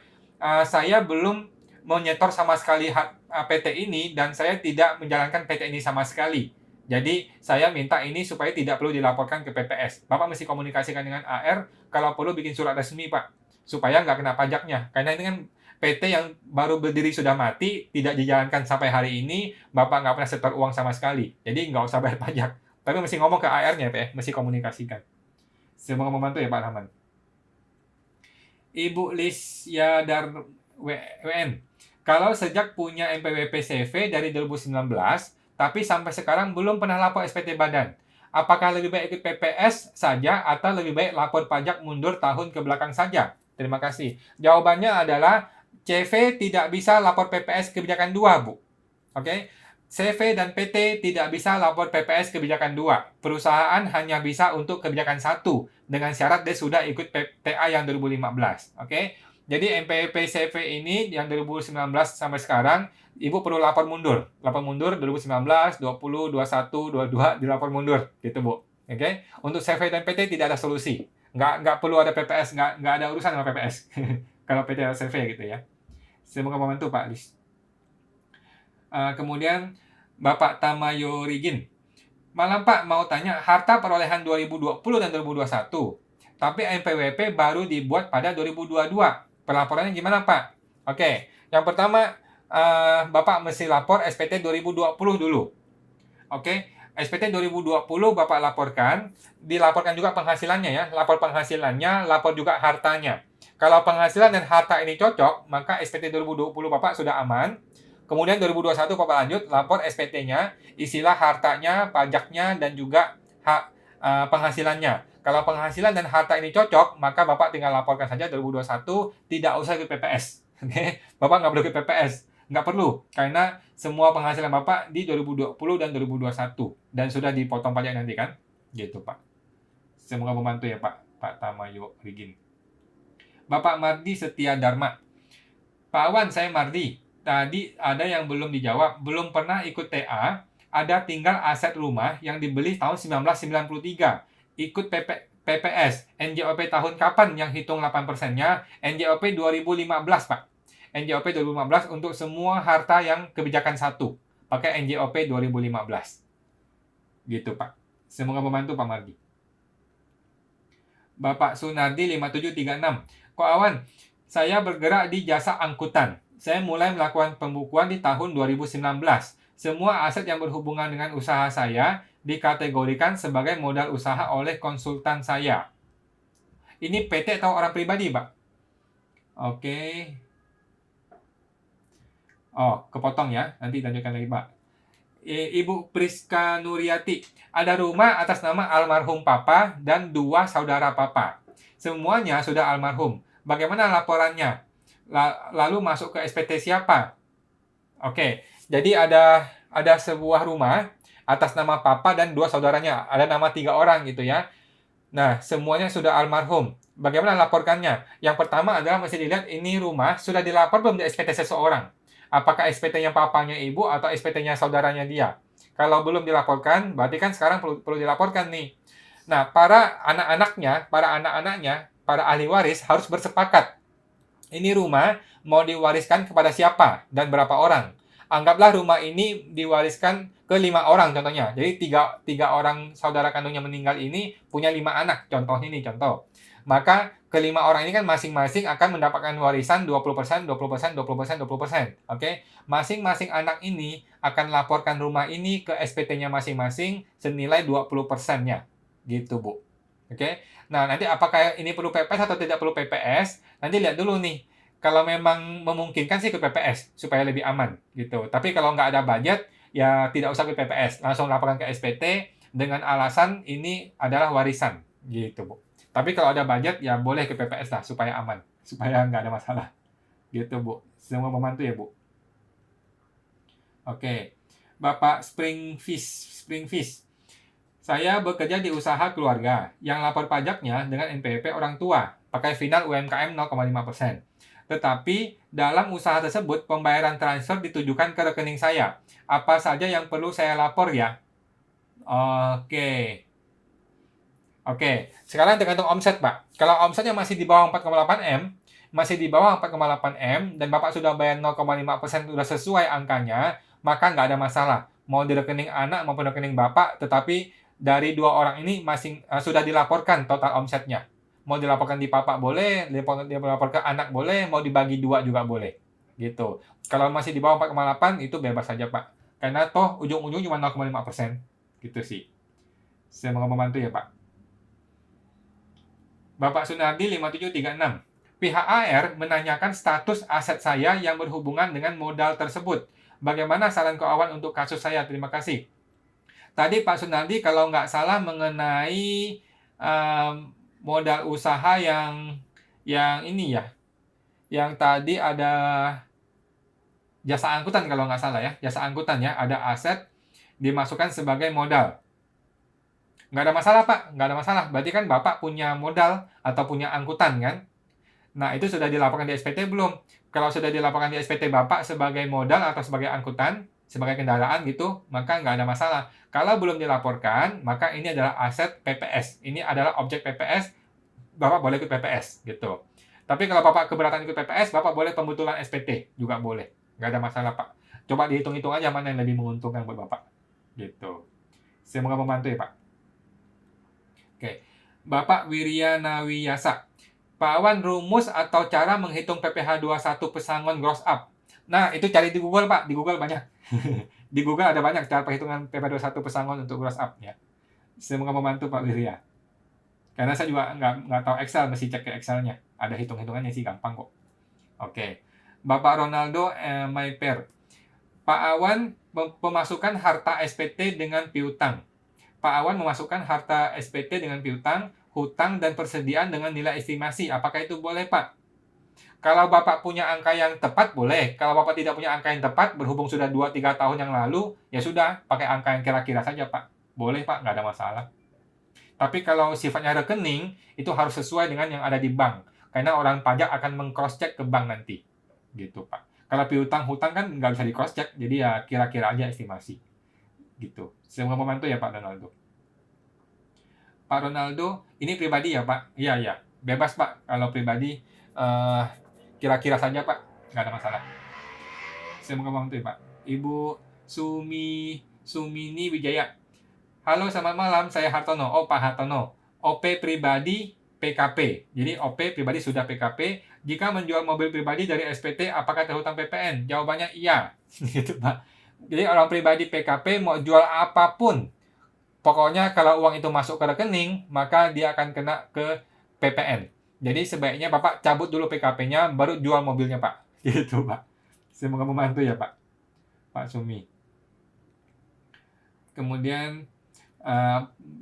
saya belum menyetor sama sekali PT ini dan saya tidak menjalankan PT ini sama sekali. Jadi saya minta ini supaya tidak perlu dilaporkan ke PPS. Bapak mesti komunikasikan dengan AR, kalau perlu bikin surat resmi, Pak, supaya nggak kena pajaknya. Karena ini kan PT yang baru berdiri sudah mati, tidak dijalankan sampai hari ini, Bapak nggak pernah setor uang sama sekali. Jadi nggak usah bayar pajak. Tapi mesti ngomong ke AR-nya, Pak, mesti komunikasikan. Semoga membantu ya, Pak Rahman. Ibu Lisya Dar WN. Kalau sejak punya NPWP CV dari 2019, tapi sampai sekarang belum pernah lapor SPT Badan. Apakah lebih baik ikut PPS saja atau lebih baik lapor pajak mundur tahun ke belakang saja? Terima kasih. Jawabannya adalah CV tidak bisa lapor PPS kebijakan 2, Bu. Oke? CV dan PT tidak bisa lapor PPS kebijakan 2. Perusahaan hanya bisa untuk kebijakan 1 dengan syarat dia sudah ikut TA yang 2015. Oke? Jadi NPWP CV ini yang 2019 sampai sekarang, Ibu perlu lapor mundur. Lapor mundur 2019, 20, 21, 22 dilapor mundur. Gitu, Bu. Oke? Untuk CV dan PT tidak ada solusi. Nggak perlu ada PPS, nggak ada urusan sama PPS. Kalau PT atau CV gitu ya. Semoga membantu, Pak Lis. Kemudian Bapak Tamayo Rigin. Malam Pak, mau tanya harta perolehan 2020 dan 2021. Tapi NPWP baru dibuat pada 2022. Pelaporannya gimana Pak? Oke, yang pertama Bapak mesti lapor SPT 2020 dulu. Oke, SPT 2020 Bapak laporkan, dilaporkan juga penghasilannya ya. Lapor penghasilannya, lapor juga hartanya. Kalau penghasilan dan harta ini cocok, maka SPT 2020 Bapak sudah aman. Kemudian 2021 Bapak lanjut, lapor SPT-nya, isilah hartanya, pajaknya, dan juga penghasilannya. Kalau penghasilan dan harta ini cocok, maka Bapak tinggal laporkan saja 2021, tidak usah ke PPS. Oke, Bapak nggak perlu ke PPS. Nggak perlu, karena semua penghasilan Bapak di 2020 dan 2021. Dan sudah dipotong pajak nanti kan? Gitu Pak. Semoga membantu ya Pak Tamayo Rigin. Bapak Mardi Setia Dharma. Pak Awan, saya Mardi. Tadi ada yang belum dijawab, belum pernah ikut TA, ada tinggal aset rumah yang dibeli tahun 1993. Ikut PPS, NJOP tahun kapan yang hitung 8%-nya? NJOP 2015, Pak. NJOP 2015 untuk semua harta yang kebijakan 1. Pakai NJOP 2015. Gitu, Pak. Semoga membantu, Pak Mardi. Bapak Sunardi 5736. Kok Awan, saya bergerak di jasa angkutan. Saya mulai melakukan pembukuan di tahun 2019. Semua aset yang berhubungan dengan usaha saya dikategorikan sebagai modal usaha oleh konsultan saya. Ini PT atau orang pribadi, Pak? Oke. Oh, kepotong ya. Nanti lanjutkan lagi, Pak. Ibu Priska Nuriati. Ada rumah atas nama almarhum Papa dan 2 saudara Papa. Semuanya sudah almarhum. Bagaimana laporannya? Lalu masuk ke SPT siapa? Oke, jadi ada sebuah rumah atas nama Papa dan 2 saudaranya. Ada nama 3 orang gitu ya. Nah, semuanya sudah almarhum. Bagaimana laporkannya? Yang pertama adalah mesti dilihat ini rumah sudah dilapor belum di SPT seseorang. Apakah SPT-nya papanya ibu atau SPT-nya saudaranya dia? Kalau belum dilaporkan, berarti kan sekarang perlu dilaporkan nih. Nah, para anak-anaknya, para ahli waris harus bersepakat. Ini rumah mau diwariskan kepada siapa dan berapa orang. Anggaplah rumah ini diwariskan ke 5 orang contohnya. Jadi tiga orang saudara kandungnya meninggal ini punya 5 anak. Contohnya ini contoh. Maka kelima orang ini kan masing-masing akan mendapatkan warisan 20%, 20%, 20%, 20%. Oke. Masing-masing anak ini akan laporkan rumah ini ke SPT-nya masing-masing senilai 20%-nya. Gitu, Bu. Oke. Nah, nanti apakah ini perlu PPS atau tidak perlu PPS? Nanti lihat dulu nih. Kalau memang memungkinkan sih ke PPS supaya lebih aman gitu. Tapi kalau nggak ada budget, ya tidak usah ke PPS. Langsung laporkan ke SPT dengan alasan ini adalah warisan gitu, Bu. Tapi kalau ada budget, ya boleh ke PPS lah supaya aman, supaya nggak ada masalah. Gitu, Bu. Semua membantu ya, Bu. Oke. Bapak Springfish. Saya bekerja di usaha keluarga yang lapor pajaknya dengan NPWP orang tua, pakai final UMKM 0,5%. Tetapi dalam usaha tersebut pembayaran transfer ditujukan ke rekening saya. Apa saja yang perlu saya lapor ya? Oke. Oke, sekarang tergantung omset, Pak. Kalau omsetnya masih di bawah 4,8 M, dan Bapak sudah bayar 0,5% sudah sesuai angkanya, maka nggak ada masalah. Mau di rekening anak maupun rekening Bapak, tetapi dari dua orang ini sudah dilaporkan total omsetnya. Mau dilaporkan di Bapak boleh, dilaporkan ke anak boleh, mau dibagi dua juga boleh. Gitu. Kalau masih di bawah 4,8 itu bebas saja, Pak. Karena toh ujung-ujung cuma 0,5%. Gitu sih. Semoga membantu ya, Pak. Bapak Sunardi 5736. Pihak AR menanyakan status aset saya yang berhubungan dengan modal tersebut. Bagaimana saran keuangan untuk kasus saya? Terima kasih. Tadi Pak Sunardi kalau nggak salah mengenai modal usaha yang ini ya. Yang tadi ada jasa angkutan kalau nggak salah ya. Jasa angkutan ya, ada aset dimasukkan sebagai modal. Nggak ada masalah, Pak. Nggak ada masalah. Berarti kan Bapak punya modal atau punya angkutan, kan? Nah, itu sudah dilaporkan di SPT belum? Kalau sudah dilaporkan di SPT Bapak sebagai modal atau sebagai angkutan, sebagai kendaraan gitu, maka nggak ada masalah. Kalau belum dilaporkan, maka ini adalah aset PPS. Ini adalah objek PPS, Bapak boleh ikut PPS, gitu. Tapi kalau Bapak keberatan ikut PPS, Bapak boleh pembetulan SPT, juga boleh. Nggak ada masalah, Pak. Coba dihitung-hitung aja mana yang lebih menguntungkan buat Bapak. Gitu. Semoga membantu ya, Pak. Oke. Bapak Wiryanawiyasa. Pak Awan, rumus atau cara menghitung PPh 21 pesangon gross up. Nah, itu cari di Google, Pak. Di Google banyak. Di Google ada banyak cara perhitungan PPh 21 pesangon untuk gross up ya. Semoga membantu Pak Wirya. Karena saya juga nggak tahu Excel, mesti cek ke Excel-nya. Ada hitung-hitungannya sih, gampang kok. Oke. Bapak Ronaldo Mayper. Pak Awan memasukkan harta SPT dengan piutang. Pak Awan memasukkan harta SPT dengan piutang, hutang, dan persediaan dengan nilai estimasi. Apakah itu boleh, Pak? Kalau Bapak punya angka yang tepat, boleh. Kalau Bapak tidak punya angka yang tepat, berhubung sudah 2-3 tahun yang lalu, ya sudah, pakai angka yang kira-kira saja, Pak. Boleh, Pak, nggak ada masalah. Tapi kalau sifatnya rekening, itu harus sesuai dengan yang ada di bank. Karena orang pajak akan meng-cross-check ke bank nanti. Gitu, Pak. Kalau piutang hutang kan nggak bisa di-cross-check, jadi ya kira-kira aja estimasi. Gitu. Semoga membantu ya, Pak Ronaldo. Pak Ronaldo, ini pribadi ya, Pak? Iya, iya. Bebas, Pak. Kalau pribadi, kira-kira saja, Pak. Nggak ada masalah. Semoga membantu ya, Pak. Ibu Sumini Wijaya. Halo, selamat malam. Saya Hartono. Oh, Pak Hartono. OP pribadi PKP. Jadi, OP pribadi sudah PKP. Jika menjual mobil pribadi dari SPT, apakah terhutang PPN? Jawabannya iya. Gitu, Pak. Jadi, orang pribadi PKP mau jual apapun, pokoknya kalau uang itu masuk ke rekening, maka dia akan kena ke PPN. Jadi sebaiknya Bapak cabut dulu PKP-nya, baru jual mobilnya, Pak. Gitu, Pak. Semoga membantu ya, Pak. Pak Sumi. Kemudian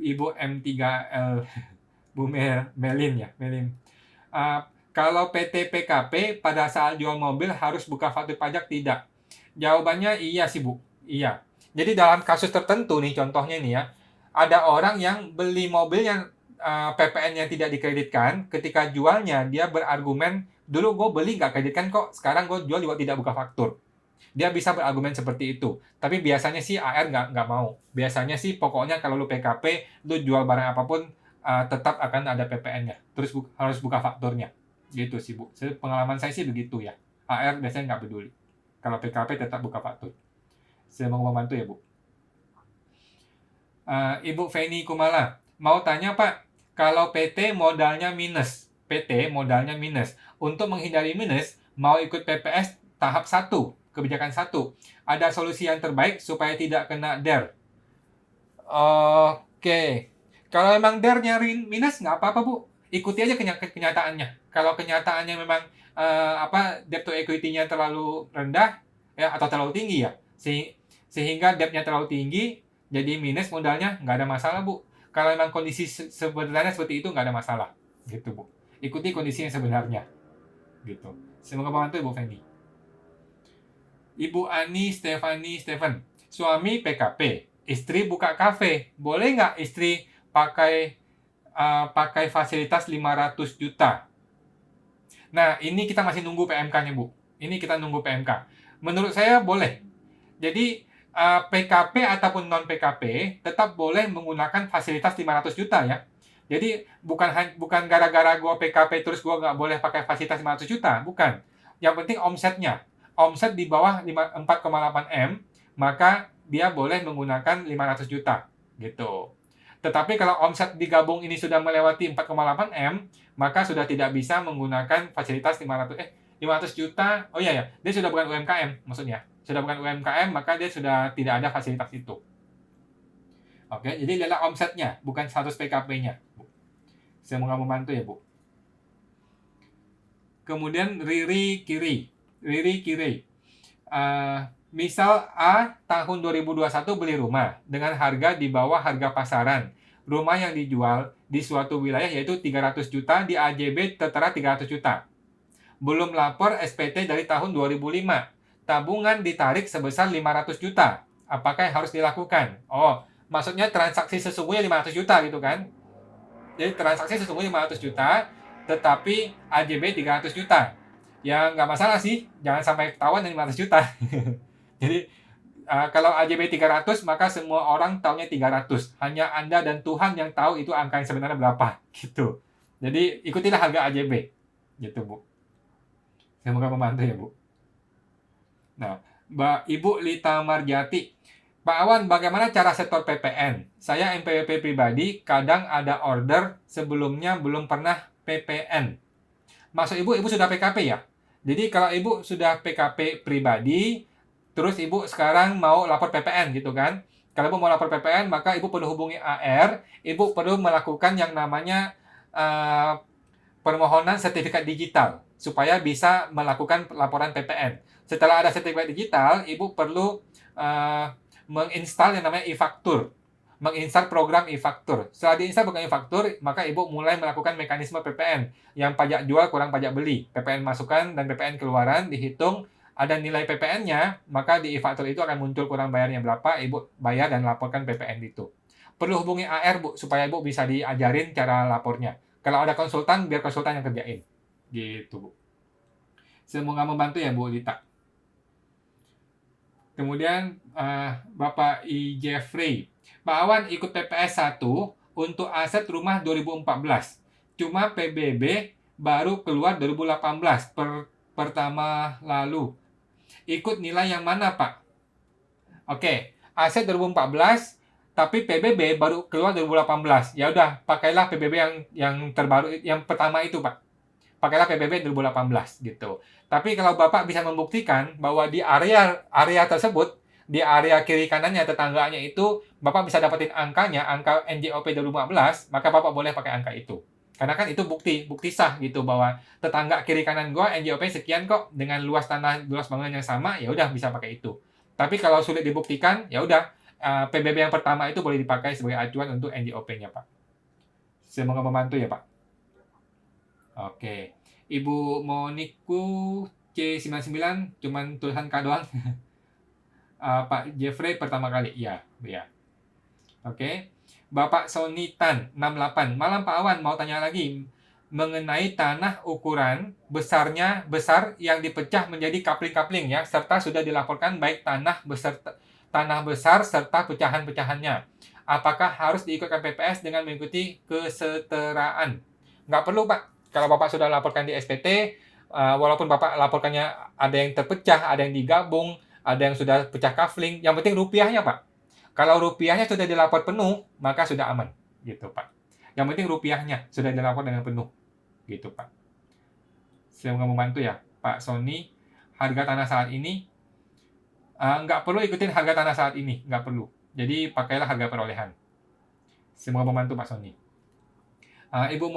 Ibu M3L, Bu Melin ya, Melin. Kalau PT PKP pada saat jual mobil harus buka faktur pajak tidak? Jawabannya iya sih, Bu. Iya. Jadi dalam kasus tertentu nih, contohnya nih ya, ada orang yang beli mobil yang PPN-nya tidak dikreditkan, ketika jualnya dia berargumen, dulu gue beli nggak kreditkan kok, sekarang gue jual juga tidak buka faktur. Dia bisa berargumen seperti itu. Tapi biasanya sih AR nggak mau. Biasanya sih pokoknya kalau lu PKP, lu jual barang apapun, tetap akan ada PPN-nya. Terus harus buka fakturnya. Gitu sih, Bu. Pengalaman saya sih begitu ya. AR biasanya nggak peduli. Kalau PKP tetap buka faktur. Saya mau membantu ya, Bu. Ibu Feni Kumala, mau tanya Pak, kalau PT modalnya minus, untuk menghindari minus, mau ikut PPS tahap 1, kebijakan 1, ada solusi yang terbaik supaya tidak kena DER. Oke, kalau memang DER nyari minus nggak apa-apa Bu, ikuti aja kenyataannya. Kalau kenyataannya memang debt to equity-nya terlalu rendah ya atau terlalu tinggi ya, sehingga debt-nya terlalu tinggi, jadi minus modalnya, nggak ada masalah Bu. Kalau memang kondisi sebenarnya seperti itu nggak ada masalah, gitu Bu. Ikuti kondisi yang sebenarnya, gitu. Semoga membantu Ibu Fendi. Ibu Ani Stefan, suami PKP, istri buka kafe, boleh nggak istri pakai fasilitas 500 juta? Nah, ini kita masih nunggu PMK-nya Bu. Ini kita nunggu PMK. Menurut saya boleh. Jadi PKP ataupun non PKP tetap boleh menggunakan fasilitas 500 juta ya. Jadi bukan gara-gara gua PKP terus gua nggak boleh pakai fasilitas 500 juta, bukan. Yang penting omsetnya. Omset di bawah 4,8 M, maka dia boleh menggunakan 500 juta gitu. Tetapi kalau omset digabung ini sudah melewati 4,8 M, maka sudah tidak bisa menggunakan fasilitas 500 juta. Oh iya ya, dia sudah bukan UMKM maksudnya. Sudah bukan UMKM, maka dia sudah tidak ada fasilitas itu. Oke, jadi lihatlah omsetnya, bukan status PKP-nya. Semoga membantu ya, Bu. Kemudian Riri Kiri. Misal A tahun 2021 beli rumah dengan harga di bawah harga pasaran. Rumah yang dijual di suatu wilayah yaitu 300 juta, di AJB tertera 300 juta. Belum lapor SPT dari tahun 2005. Tabungan ditarik sebesar 500 juta. Apakah yang harus dilakukan? Oh, maksudnya transaksi sesungguhnya 500 juta gitu kan? Jadi transaksi sesungguhnya 500 juta, tetapi AJB 300 juta. Ya nggak masalah sih, jangan sampai ketahuan yang 500 juta. Jadi kalau AJB 300, maka semua orang tahunya 300. Hanya Anda dan Tuhan yang tahu itu angka yang sebenarnya berapa. Gitu. Jadi ikutilah harga AJB. Gitu, Bu. Semoga membantu ya, Bu. Nah, Ibu Lita Marjati. Pak Awan, bagaimana cara setor PPN? Saya NPWP pribadi, kadang ada order, sebelumnya belum pernah PPN. Maksud Ibu sudah PKP ya? Jadi kalau Ibu sudah PKP pribadi, terus Ibu sekarang mau lapor PPN gitu kan? Kalau Ibu mau lapor PPN, maka Ibu perlu hubungi AR, Ibu perlu melakukan yang namanya permohonan sertifikat digital, supaya bisa melakukan laporan PPN. Setelah ada sertifikat digital, Ibu perlu menginstal yang namanya e-faktur, menginstal program e-faktur. Setelah diinstal program e-faktur, maka Ibu mulai melakukan mekanisme PPN, yang pajak jual kurang pajak beli, PPN masukan dan PPN keluaran dihitung, ada nilai PPN-nya, maka di e-faktur itu akan muncul kurang bayarnya berapa, Ibu bayar dan laporkan PPN itu. Perlu hubungi AR, Bu, supaya Ibu bisa diajarin cara lapornya. Kalau ada konsultan, biar konsultan yang kerjain. Gitu, Bu. Semoga membantu ya, Bu Lita. Kemudian Bapak I. Jeffrey. Pak Awan ikut PPS 1 untuk aset rumah 2014. Cuma PBB baru keluar 2018 pertama lalu. Ikut nilai yang mana, Pak? Oke, aset 2014 tapi PBB baru keluar 2018. Ya udah, pakailah PBB yang terbaru, yang pertama itu, Pak. Pakailah PBB 2018 gitu. Tapi kalau Bapak bisa membuktikan bahwa di area tersebut, di area kiri kanannya tetangganya itu Bapak bisa dapetin angkanya, angka NJOP 2015, maka Bapak boleh pakai angka itu. Karena kan itu bukti sah gitu bahwa tetangga kiri kanan gua NJOP sekian kok dengan luas tanah, luas bangunan yang sama, ya udah bisa pakai itu. Tapi kalau sulit dibuktikan, ya udah PBB yang pertama itu boleh dipakai sebagai acuan untuk NJOP-nya, Pak. Semoga membantu ya, Pak. Oke. Ibu Moniku C99 cuman tulisan K doang. Pak Jeffrey pertama kali. Ya. Oke. Bapak Sony Tan 68. Malam Pak Awan, mau tanya lagi. mengenai tanah ukuran besar yang dipecah menjadi kapling-kapling ya, serta sudah dilaporkan baik tanah besar serta pecahan-pecahannya. Apakah harus diikutkan PPS dengan mengikuti keseteraan? Nggak perlu, Pak. Kalau Bapak sudah laporkan di SPT, walaupun Bapak laporkannya ada yang terpecah, ada yang digabung, ada yang sudah pecah kafling, yang penting rupiahnya, Pak. Kalau rupiahnya sudah dilapor penuh, maka sudah aman, gitu, Pak. Yang penting rupiahnya sudah dilapor dengan penuh, gitu, Pak. Semoga membantu ya, Pak Sony. Harga tanah saat ini, nggak perlu ikutin harga tanah saat ini, nggak perlu. Jadi pakailah harga perolehan. Semoga membantu Pak Sony. Ibu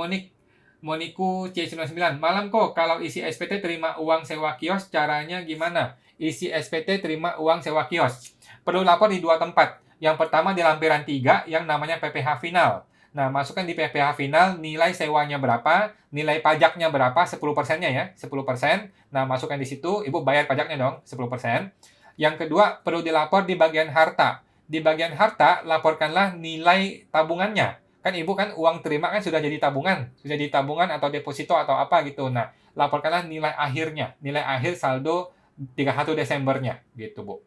Moniku C99, malam kok kalau isi SPT terima uang sewa kios, caranya gimana? Isi SPT terima uang sewa kios. Perlu lapor di 2 tempat. Yang pertama di lampiran 3 yang namanya PPh final. Nah, masukkan di PPh final nilai sewanya berapa, nilai pajaknya berapa, 10%-nya ya, 10%. Nah, masukkan di situ, Ibu bayar pajaknya dong, 10%. Yang kedua, perlu dilapor di bagian harta. Di bagian harta, laporkanlah nilai tabungannya. Kan Ibu kan uang terima kan sudah jadi tabungan atau deposito atau apa gitu. Nah, laporkanlah nilai akhirnya, nilai akhir saldo 31 Desembernya gitu, Bu.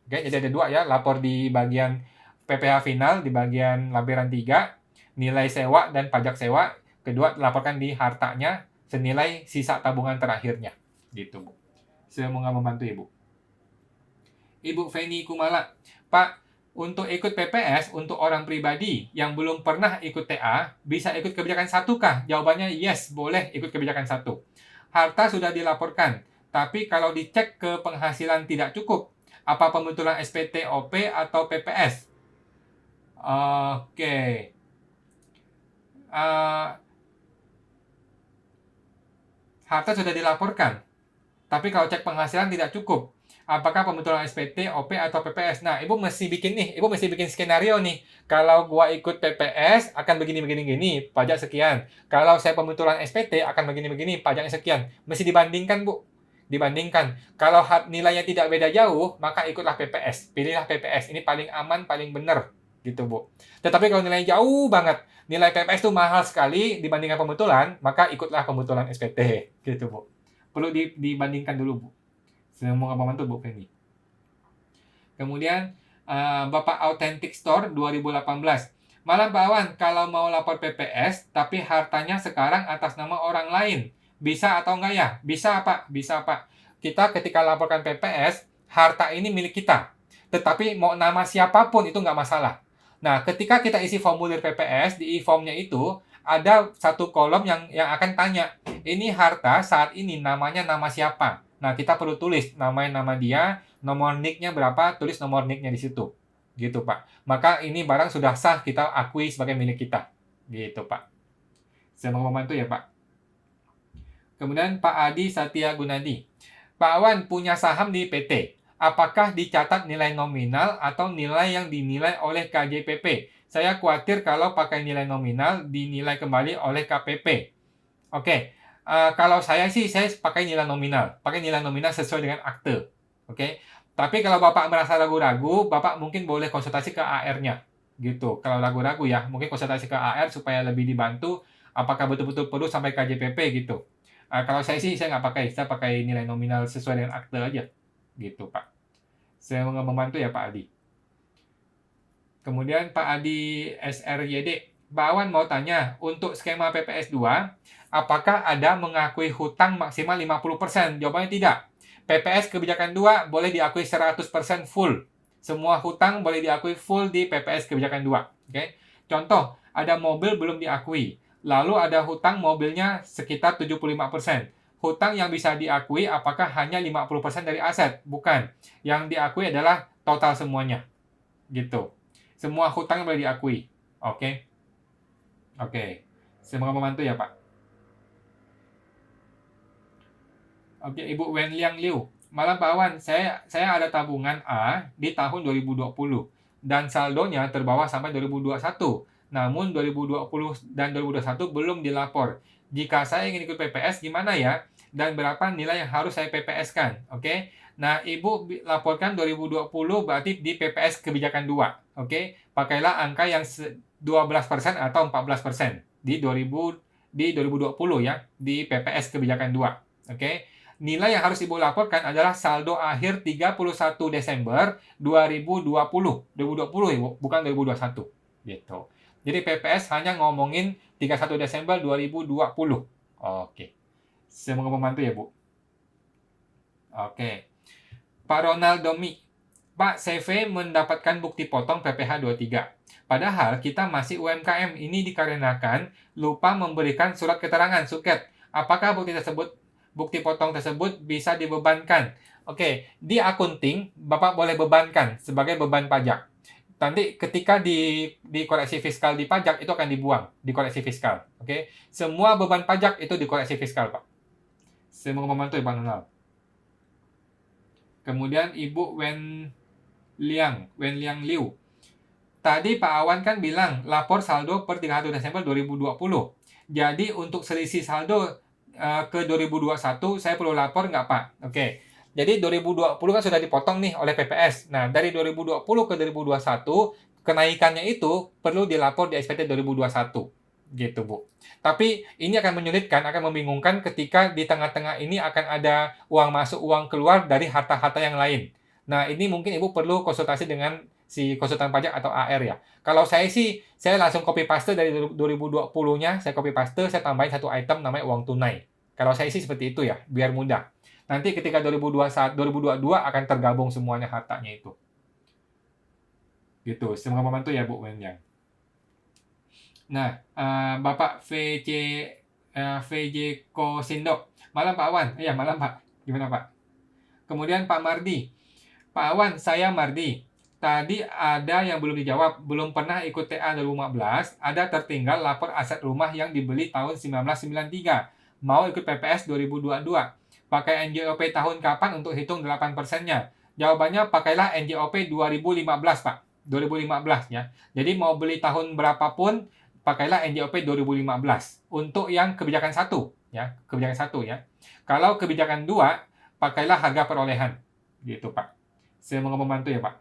Oke, jadi ada 2 ya, lapor di bagian PPh final di bagian lampiran 3, nilai sewa dan pajak sewa. Kedua, laporkan di hartanya senilai sisa tabungan terakhirnya. Gitu, Bu. Semoga membantu Ibu. Ibu Feni Kumala, Pak, untuk ikut PPS untuk orang pribadi yang belum pernah ikut TA, bisa ikut kebijakan 1 kah? Jawabannya yes, boleh ikut kebijakan 1. Harta sudah dilaporkan, tapi kalau dicek ke penghasilan tidak cukup, apa pembetulan SPT, OP, atau PPS? Oke. Harta sudah dilaporkan, tapi kalau cek penghasilan tidak cukup. Apakah pembetulan SPT, OP, atau PPS? Nah, Ibu mesti bikin skenario nih. Kalau gua ikut PPS akan begini, pajak sekian. Kalau saya pembetulan SPT akan begini, pajaknya sekian. Mesti dibandingkan, Bu. Dibandingkan. Kalau nilainya tidak beda jauh, maka ikutlah PPS. Pilihlah PPS. Ini paling aman, paling benar. Gitu, Bu. Tetapi kalau nilainya jauh banget, nilai PPS itu mahal sekali dibandingkan pembetulan, maka ikutlah pembetulan SPT. Gitu, Bu. Perlu dibandingkan dulu, Bu. Semoga membantu Bu Penny. Kemudian Bapak Authentic Store 2018. Malam Pak Awan, kalau mau lapor PPS tapi hartanya sekarang atas nama orang lain, bisa atau enggak ya? Bisa Pak, bisa Pak. Kita ketika laporkan PPS, harta ini milik kita. Tetapi mau nama siapapun itu enggak masalah. Nah, ketika kita isi formulir PPS, di e-formnya itu ada satu kolom yang akan tanya, ini harta saat ini namanya nama siapa? Nah, kita perlu tulis nama dia, nomor NIK-nya berapa, tulis nomor NIK-nya di situ. Gitu, Pak. Maka ini barang sudah sah kita akui sebagai milik kita. Gitu, Pak. Semoga membantu ya, Pak. Kemudian Pak Adi Satya Gunadi. Pak Awan punya saham di PT. Apakah dicatat nilai nominal atau nilai yang dinilai oleh KJPP? Saya khawatir kalau pakai nilai nominal dinilai kembali oleh KPP. Oke. Kalau saya pakai nilai nominal. Pakai nilai nominal sesuai dengan akte. Oke. Tapi kalau Bapak merasa ragu-ragu, Bapak mungkin boleh konsultasi ke AR-nya. Gitu. Kalau ragu-ragu ya, mungkin konsultasi ke AR supaya lebih dibantu apakah betul-betul perlu sampai KJPP gitu. Kalau saya nggak pakai. Saya pakai nilai nominal sesuai dengan akte aja. Gitu, Pak. Saya mau membantu ya, Pak Adi. Kemudian Pak Adi SRYD. Pak Awan mau tanya, untuk skema PPS 2, apakah ada mengakui hutang maksimal 50%? Jawabannya tidak. PPS kebijakan 2 boleh diakui 100% full. Semua hutang boleh diakui full di PPS kebijakan 2. Oke? Contoh, ada mobil belum diakui. Lalu ada hutang mobilnya sekitar 75%. Hutang yang bisa diakui apakah hanya 50% dari aset? Bukan. Yang diakui adalah total semuanya. Gitu. Semua hutang boleh diakui. Oke? Oke. Semoga membantu ya, Pak. Oke, Ibu Wen Liang Liu. Malam Pak Awan, saya ada tabungan A di tahun 2020 dan saldonya terbawa sampai 2021. Namun 2020 dan 2021 belum dilapor. Jika saya ingin ikut PPS gimana ya? Dan berapa nilai yang harus saya PPS-kan? Oke. Nah, Ibu laporkan 2020 berarti di PPS kebijakan 2. Oke. Pakailah angka yang 12% atau 14% di 2020 di 2020 ya, di PPS kebijakan 2. Oke. Nilai yang harus Ibu laporkan adalah saldo akhir 31 Desember 2020. 2020 Ibu, bukan 2021. Gitu. Jadi PPS hanya ngomongin 31 Desember 2020. Oke. Semoga membantu ya, Bu. Oke. Pak Ronald Domi. Pak, CV mendapatkan bukti potong PPh 23. Padahal kita masih UMKM. Ini dikarenakan lupa memberikan surat keterangan suket. Apakah bukti potong tersebut bisa dibebankan? Oke, di akunting Bapak boleh bebankan sebagai beban pajak. Nanti ketika di koreksi fiskal di pajak itu akan dibuang di koreksi fiskal. Oke, semua beban pajak itu di koreksi fiskal, Pak. Semoga membantu ya, Pak Ronald. Kemudian Ibu Wen Liang Liu. Tadi Pak Awan kan bilang lapor saldo per 31 Desember 2020. Jadi untuk selisih saldo ke 2021 saya perlu lapor nggak Pak? Oke. Jadi 2020 kan sudah dipotong nih oleh PPS. Nah, dari 2020 ke 2021 kenaikannya itu perlu dilapor di SPT 2021. Gitu, Bu. Tapi ini akan menyulitkan, akan membingungkan ketika di tengah-tengah ini akan ada uang masuk, uang keluar dari harta-harta yang lain. Nah, ini mungkin Ibu perlu konsultasi dengan si konsultan pajak atau AR ya. Kalau saya sih, saya langsung copy paste dari 2020-nya, saya copy paste, saya tambahin satu item namanya uang tunai. Kalau saya sih seperti itu ya, biar mudah. Nanti ketika 2021, 2022 akan tergabung semuanya hartanya itu. Gitu, semoga membantu ya Bu Wenyang. Nah, Bapak VJ Kosindok. Malam Pak Awan. Iya, malam Pak. Gimana Pak? Kemudian Pak Mardi. Pak Awan, saya Mardi. Tadi ada yang belum dijawab, belum pernah ikut TA 2015, ada tertinggal lapor aset rumah yang dibeli tahun 1993. Mau ikut PPS 2022. Pakai NJOP tahun kapan untuk hitung 8%-nya? Jawabannya pakailah NJOP 2015, Pak. 2015 ya. Jadi mau beli tahun berapapun, pakailah NJOP 2015. Untuk yang kebijakan 1 ya, kebijakan 1 ya. Kalau kebijakan 2, pakailah harga perolehan. Gitu, Pak. Semoga membantu ya, Pak.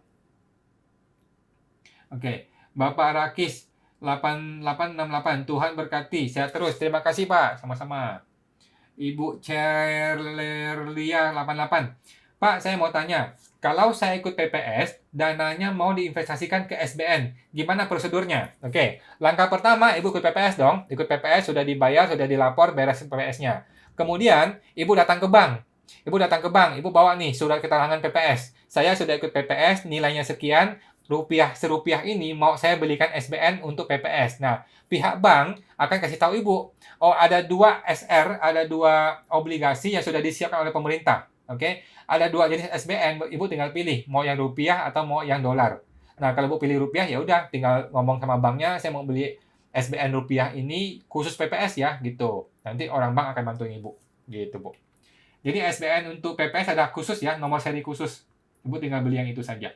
Oke, Bapak Rakis 8868, Tuhan berkati, sehat terus. Terima kasih Pak, sama-sama. Ibu Cerleria 88, Pak saya mau tanya, kalau saya ikut PPS, dananya mau diinvestasikan ke SBN, gimana prosedurnya? Oke, langkah pertama Ibu ikut PPS dong, ikut PPS sudah dibayar, sudah dilapor, beres PPS-nya. Kemudian Ibu datang ke bank. Ibu bawa nih surat keterangan PPS. Saya sudah ikut PPS, nilainya sekian, serupiah ini mau saya belikan SBN untuk PPS. Nah, pihak bank akan kasih tahu Ibu, oh ada 2 SR, ada 2 obligasi yang sudah disiapkan oleh pemerintah. Oke, ada 2 jenis SBN, Ibu tinggal pilih mau yang rupiah atau mau yang dolar. Nah, kalau Ibu pilih rupiah ya udah tinggal ngomong sama banknya, saya mau beli SBN rupiah ini khusus PPS ya, gitu. Nanti orang bank akan bantuin Ibu, gitu Bu. Jadi SBN untuk PPS ada khusus ya, nomor seri khusus. Ibu tinggal beli yang itu saja.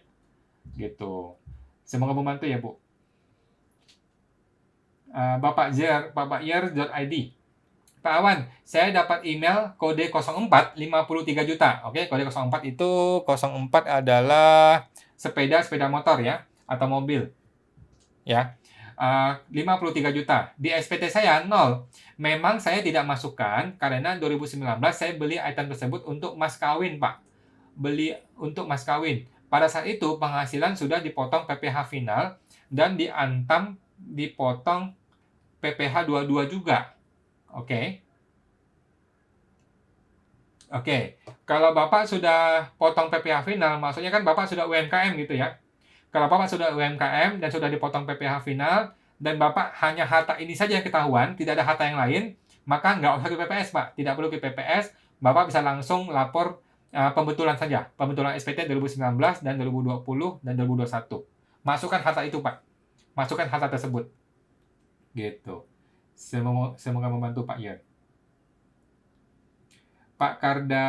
Gitu. Semoga membantu ya, Bu. Bapak Yer.id. Pak Awan, saya dapat email kode 04 53 juta. Oke, kode 04 itu 04 adalah sepeda motor ya atau mobil. Ya. 53 juta. Di SPT saya 0. Memang saya tidak masukkan karena 2019 saya beli item tersebut untuk mas kawin, Pak. Beli untuk mas kawin. Pada saat itu penghasilan sudah dipotong PPh final dan diantam dipotong PPh 22 juga. Oke. Kalau Bapak sudah potong PPh final, maksudnya kan Bapak sudah UMKM gitu ya. Kalau Bapak sudah UMKM dan sudah dipotong PPh final dan Bapak hanya harta ini saja yang ketahuan, tidak ada harta yang lain, maka nggak usah ke PPS, Pak. Tidak perlu ke PPS, Bapak bisa langsung lapor pembetulan saja, pembetulan SPT 2019 dan 2020 dan 2021. Masukkan harta itu, Pak. Masukkan harta tersebut. Gitu. Semoga membantu Pak Yer. Pak Karda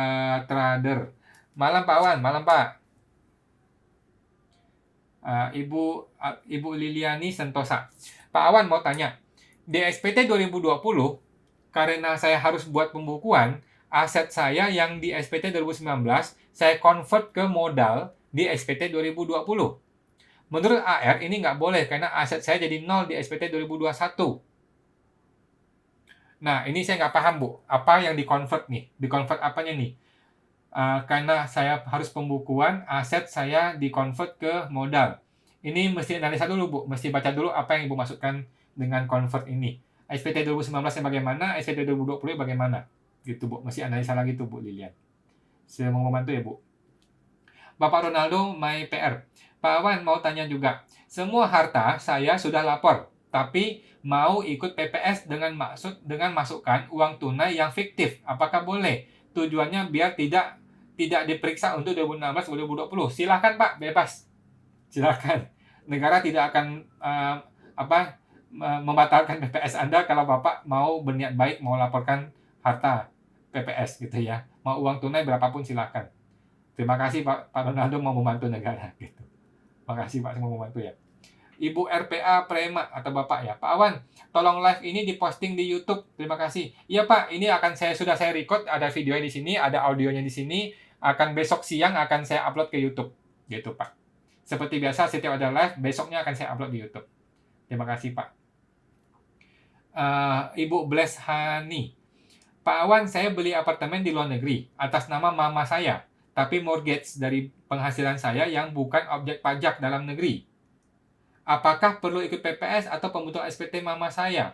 Trader. Malam Pak Wan, malam Pak. Ibu Liliani Sentosa. Pak Awan mau tanya, di SPT 2020, karena saya harus buat pembukuan, aset saya yang di SPT 2019, saya convert ke modal di SPT 2020. Menurut AR, ini nggak boleh karena aset saya jadi 0 di SPT 2021. Nah, ini saya nggak paham, Bu. Apa yang di-convert nih? Di-convert apanya nih? Karena saya harus pembukuan, aset saya di-convert ke modal. Ini mesti analisa dulu, Bu. Mesti baca dulu apa yang Ibu masukkan dengan convert ini. SPT 2019 bagaimana, SPT 2020 bagaimana. Gitu, Bu. Mesti analisa lagi tuh, Bu Lilian. Saya mau membantu ya, Bu. Bapak Ronaldo, my PR. Pak Awan mau tanya juga. Semua harta saya sudah lapor, tapi mau ikut PPS dengan masukkan uang tunai yang fiktif. Apakah boleh? Tujuannya biar tidak diperiksa untuk 2016-2020. Silakan Pak, bebas. Silakan. Negara tidak akan membatalkan PPS Anda kalau Bapak mau berniat baik mau laporkan harta PPS gitu ya. Mau uang tunai berapapun silakan. Terima kasih Pak Ronaldo mau membantu negara gitu. Terima kasih Pak mau membantu ya. Ibu RPA Prema atau Bapak ya. Pak Awan, tolong live ini diposting di YouTube. Terima kasih. Iya Pak, ini sudah saya record, ada videonya di sini, ada audionya di sini. Akan besok siang akan saya upload ke YouTube. Gitu Pak. Seperti biasa setiap ada live, besoknya akan saya upload di YouTube. Terima kasih Pak. Ibu Bless Hani. Pak Awan, saya beli apartemen di luar negeri atas nama mama saya, tapi mortgage dari penghasilan saya yang bukan objek pajak dalam negeri. Apakah perlu ikut PPS atau pembentukan SPT mama saya?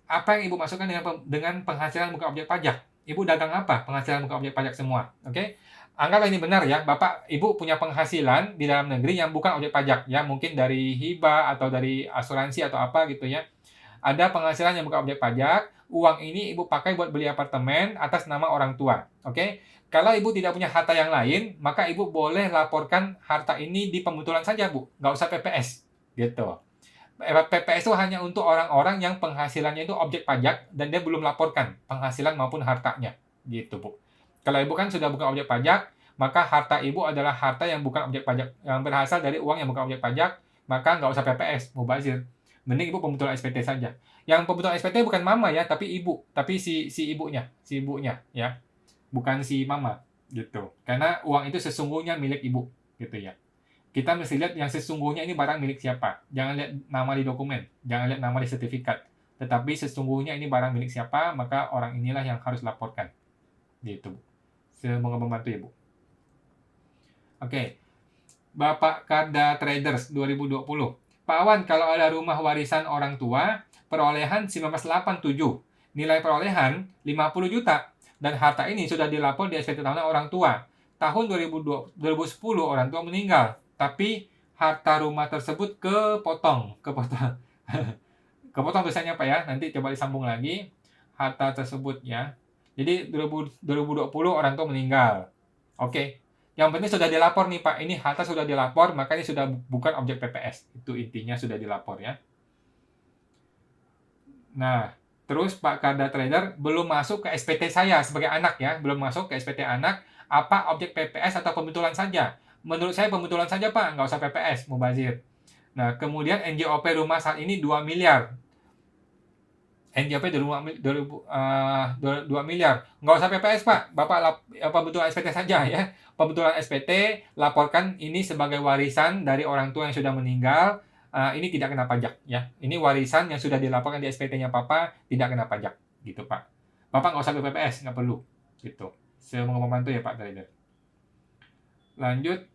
Apa yang Ibu masukkan dengan penghasilan bukan objek pajak? Ibu dagang apa? Penghasilan bukan objek pajak semua. Oke? Anggaplah ini benar ya, Bapak, Ibu punya penghasilan di dalam negeri yang bukan objek pajak. Ya, mungkin dari hibah atau dari asuransi atau apa gitu ya. Ada penghasilan yang bukan objek pajak, uang ini Ibu pakai buat beli apartemen atas nama orang tua. Oke? Kalau Ibu tidak punya harta yang lain, maka Ibu boleh laporkan harta ini di pembetulan saja, Bu. Nggak usah PPS. Gitu. PPS itu hanya untuk orang-orang yang penghasilannya itu objek pajak dan dia belum laporkan penghasilan maupun hartanya. Gitu, Bu. Kalau Ibu kan sudah bukan objek pajak, maka harta Ibu adalah harta yang bukan objek pajak, yang berasal dari uang yang bukan objek pajak, maka nggak usah PPS, mubazir. Mending Ibu pembetulan SPT saja. Yang pembetulan SPT bukan mama ya, tapi Ibu, tapi si ibunya ya. Bukan si mama gitu. Karena uang itu sesungguhnya milik Ibu gitu ya. Kita mesti lihat yang sesungguhnya ini barang milik siapa. Jangan lihat nama di dokumen, jangan lihat nama di sertifikat. Tetapi sesungguhnya ini barang milik siapa, maka orang inilah yang harus laporkan. Gitu, Bu. Semoga membantu ya, Bu. Oke. Bapak Karda Traders 2020. Pak Awan, kalau ada rumah warisan orang tua, perolehan 1987, nilai perolehan 50 juta, dan harta ini sudah dilapor di SPT tahunan orang tua. Tahun 2010 orang tua meninggal, tapi harta rumah tersebut kepotong. Kepotong tulisannya Pak ya, nanti coba disambung lagi. Harta tersebut ya. Jadi 2020 orang tua meninggal. Oke. Yang penting sudah dilapor nih Pak, ini harta sudah dilapor, maka ini sudah bukan objek PPS. Itu intinya sudah dilapor ya. Nah, terus Pak Karda Trader belum masuk ke SPT saya sebagai anak ya, belum masuk ke SPT anak, apa objek PPS atau pembetulan saja? Menurut saya pembetulan saja Pak, nggak usah PPS, mubazir. Nah, kemudian NJOP rumah saat ini 2 miliar. NJOP 2 miliar. Nggak usah PPS Pak, Bapak pembetulan SPT saja ya. Pembetulan SPT, laporkan ini sebagai warisan dari orang tua yang sudah meninggal. Ini tidak kena pajak ya. Ini warisan yang sudah dilaporkan di SPT-nya Papa, tidak kena pajak gitu Pak. Bapak nggak usah PPS, nggak perlu gitu. Saya mau membantu ya Pak Trader. Lanjut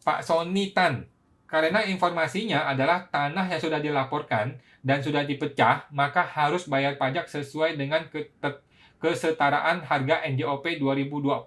Pak Sony Tan. Karena informasinya adalah tanah yang sudah dilaporkan dan sudah dipecah, maka harus bayar pajak sesuai dengan kesetaraan harga NJOP 2020.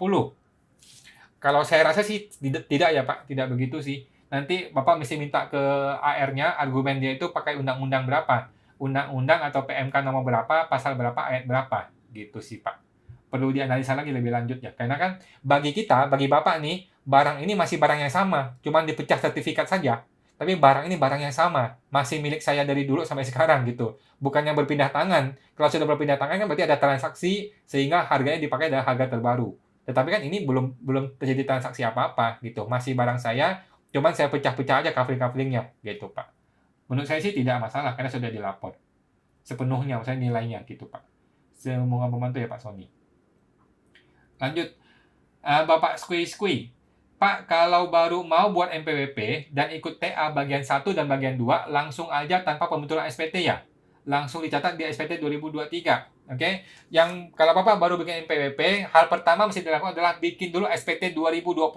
Kalau saya rasa sih tidak ya Pak, tidak begitu sih. Nanti Bapak mesti minta ke AR-nya, argumen dia itu pakai undang-undang berapa. Undang-undang atau PMK nomor berapa, pasal berapa, ayat berapa. Gitu sih Pak. Perlu dianalisa lagi lebih lanjut ya. Karena kan bagi kita, bagi Bapak nih, barang ini masih barang yang sama. Cuman dipecah sertifikat saja. Tapi barang ini barang yang sama. Masih milik saya dari dulu sampai sekarang gitu. Bukannya berpindah tangan. Kalau sudah berpindah tangan kan berarti ada transaksi sehingga harganya dipakai dari harga terbaru. Tetapi kan ini belum terjadi transaksi apa-apa gitu. Masih barang saya, cuman saya pecah-pecah aja kafling-kaflingnya gitu Pak. Menurut saya sih tidak masalah karena sudah dilapor sepenuhnya, misalnya nilainya gitu Pak. Semoga membantu ya Pak Sony. Lanjut, Bapak Skui. Pak, kalau baru mau buat MPWP dan ikut TA bagian 1 dan bagian 2, langsung aja tanpa pembetulan SPT ya? langsung dicatat di SPT 2023. Oke. Yang kalau Bapak baru bikin NPWP, hal pertama mesti dilakukan adalah bikin dulu SPT 2020.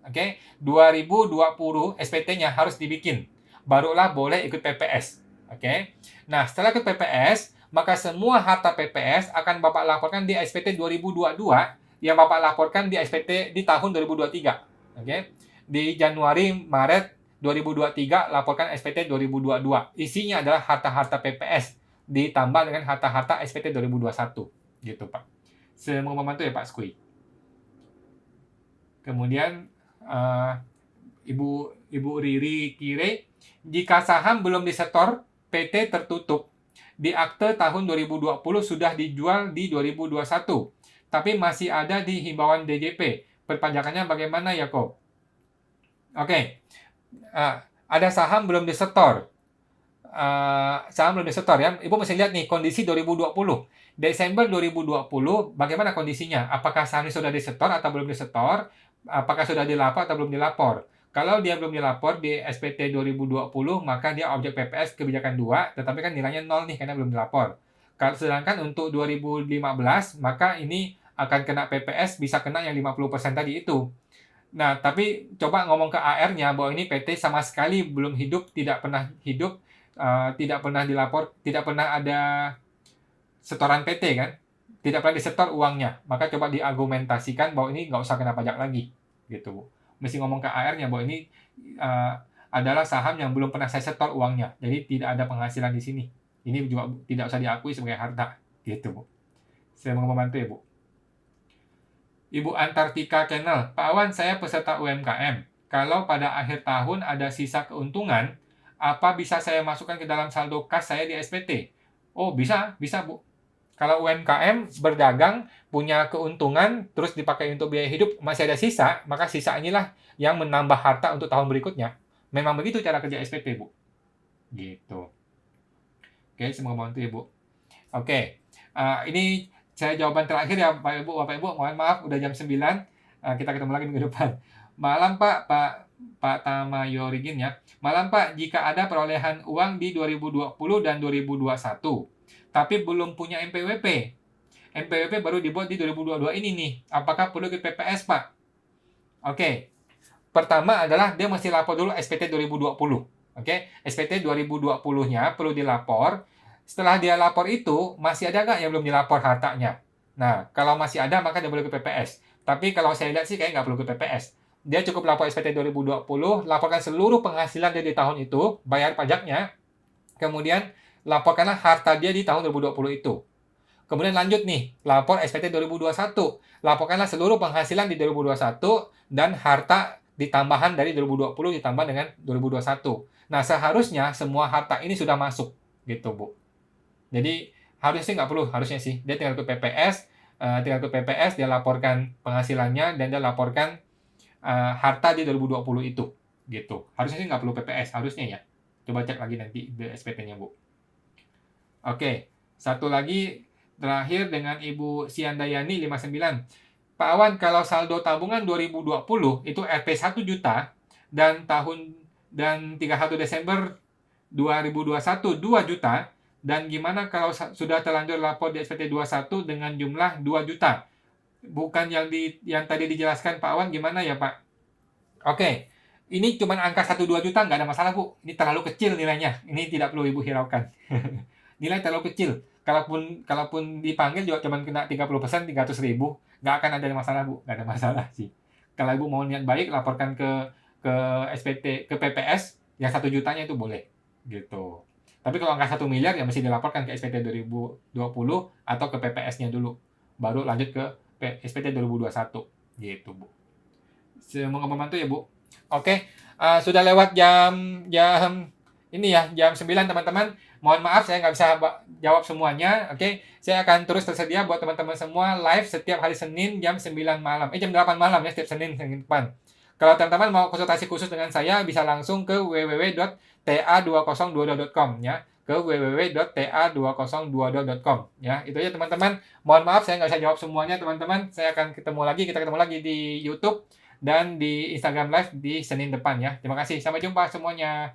Oke. 2020 SPT-nya harus dibikin. Barulah boleh ikut PPS. Oke. Nah, setelah ikut PPS, maka semua harta PPS akan Bapak laporkan di SPT 2022 yang Bapak laporkan di SPT di tahun 2023. Oke. Di Januari, Maret 2023 laporkan SPT 2022. Isinya adalah harta-harta PPS ditambah dengan harta-harta SPT 2021. Gitu, Pak. Semoga membantu ya, Pak Skui. Kemudian Ibu Riri Kire, jika saham belum disetor, PT tertutup. Di akte tahun 2020 sudah dijual di 2021, tapi masih ada di himbauan DJP. Perpajakannya bagaimana ya, kok? Oke. Ada saham belum disetor. Saham belum disetor ya. Ibu mesti lihat nih kondisi 2020. Desember 2020 bagaimana kondisinya? Apakah sahamnya sudah disetor atau belum disetor? Apakah sudah dilapor atau belum dilapor? Kalau dia belum dilapor di SPT 2020, maka dia objek PPS kebijakan 2, tetapi kan nilainya 0 nih karena belum dilapor. Sedangkan untuk 2015, maka ini akan kena PPS, bisa kena yang 50% tadi itu. Nah, tapi coba ngomong ke AR-nya bahwa ini PT sama sekali belum hidup, tidak pernah hidup, tidak pernah dilapor, tidak pernah ada setoran PT kan, tidak pernah disetor uangnya. Maka coba diargumentasikan bahwa ini nggak usah kena pajak lagi, gitu Bu. Mesti ngomong ke AR-nya bahwa ini adalah saham yang belum pernah saya setor uangnya, jadi tidak ada penghasilan di sini. Ini juga tidak usah diakui sebagai harta, gitu Bu. Saya mau membantu ya Bu. Ibu Antartika Channel, Pak Awan, saya peserta UMKM. Kalau pada akhir tahun ada sisa keuntungan, apa bisa saya masukkan ke dalam saldo kas saya di SPT? Oh, bisa Bu. Kalau UMKM berdagang, punya keuntungan, terus dipakai untuk biaya hidup, masih ada sisa, maka sisa inilah yang menambah harta untuk tahun berikutnya. Memang begitu cara kerja SPT, Bu. Gitu. Oke, semoga membantu ya, Bu. Oke, ini saya jawaban terakhir ya Bapak Ibu, mohon maaf udah jam 9. Kita ketemu lagi minggu depan. Malam Pak Tamayorigin ya. Malam Pak, jika ada perolehan uang di 2020 dan 2021, tapi belum punya NPWP. NPWP baru dibuat di 2022 ini nih. Apakah perlu ke PPS Pak? Oke. Pertama adalah dia mesti lapor dulu SPT 2020. Oke, SPT 2020-nya perlu dilapor. Setelah dia lapor itu, masih ada nggak yang belum dilapor hartanya? Nah, kalau masih ada, maka dia boleh ke PPS. Tapi kalau saya lihat sih kayaknya nggak perlu ke PPS. Dia cukup lapor SPT 2020, laporkan seluruh penghasilan dia di tahun itu, bayar pajaknya, kemudian laporkanlah harta dia di tahun 2020 itu. Kemudian lanjut nih, lapor SPT 2021. Laporkanlah seluruh penghasilan di 2021 dan harta ditambahan dari 2020 ditambah dengan 2021. Nah, seharusnya semua harta ini sudah masuk, gitu Bu. Jadi harusnya nggak perlu, harusnya sih dia tinggal ke PPS, dia laporkan penghasilannya dan dia laporkan harta di 2020 itu, gitu. Harusnya sih nggak perlu PPS, harusnya ya. Coba cek lagi nanti di SPT-nya Bu. Oke, satu lagi terakhir dengan Ibu Siandayani 59. Pak Awan, kalau saldo tabungan 2020 itu RP 1 juta dan 31 Desember 2021 2 juta. Dan gimana kalau sudah terlanjur lapor di SPT 21 dengan jumlah 2 juta? Bukan yang tadi dijelaskan Pak Awan, gimana ya Pak? Oke, ini cuma angka 1-2 juta, nggak ada masalah Bu. Ini terlalu kecil nilainya. Ini tidak perlu Ibu hiraukan. Nilai terlalu kecil. Kalaupun dipanggil juga cuma kena 30%, 300 ribu. Nggak akan ada masalah Bu. Nggak ada masalah sih. Kalau Ibu mau niat baik, laporkan ke SPT, ke PPS, yang 1 jutanya itu boleh. Gitu. Tapi kalau angka 1 miliar ya mesti dilaporkan ke SPT 2020 atau ke PPS-nya dulu. Baru lanjut ke SPT 2021. Gitu, Bu. Semoga membantu ya, Bu. Oke, sudah lewat jam ini ya, jam 9 teman-teman. Mohon maaf saya nggak bisa jawab semuanya. Oke, saya akan terus tersedia buat teman-teman semua live setiap hari Senin jam 9 malam. Jam 8 malam ya, setiap Senin depan. Kalau teman-teman mau konsultasi khusus dengan saya, bisa langsung ke www.ta2022.com ya, ke www.ta2022.com ya. Itu aja teman-teman. Mohon maaf saya nggak bisa jawab semuanya teman-teman. Kita ketemu lagi di YouTube dan di Instagram Live di Senin depan ya. Terima kasih. Sampai jumpa semuanya.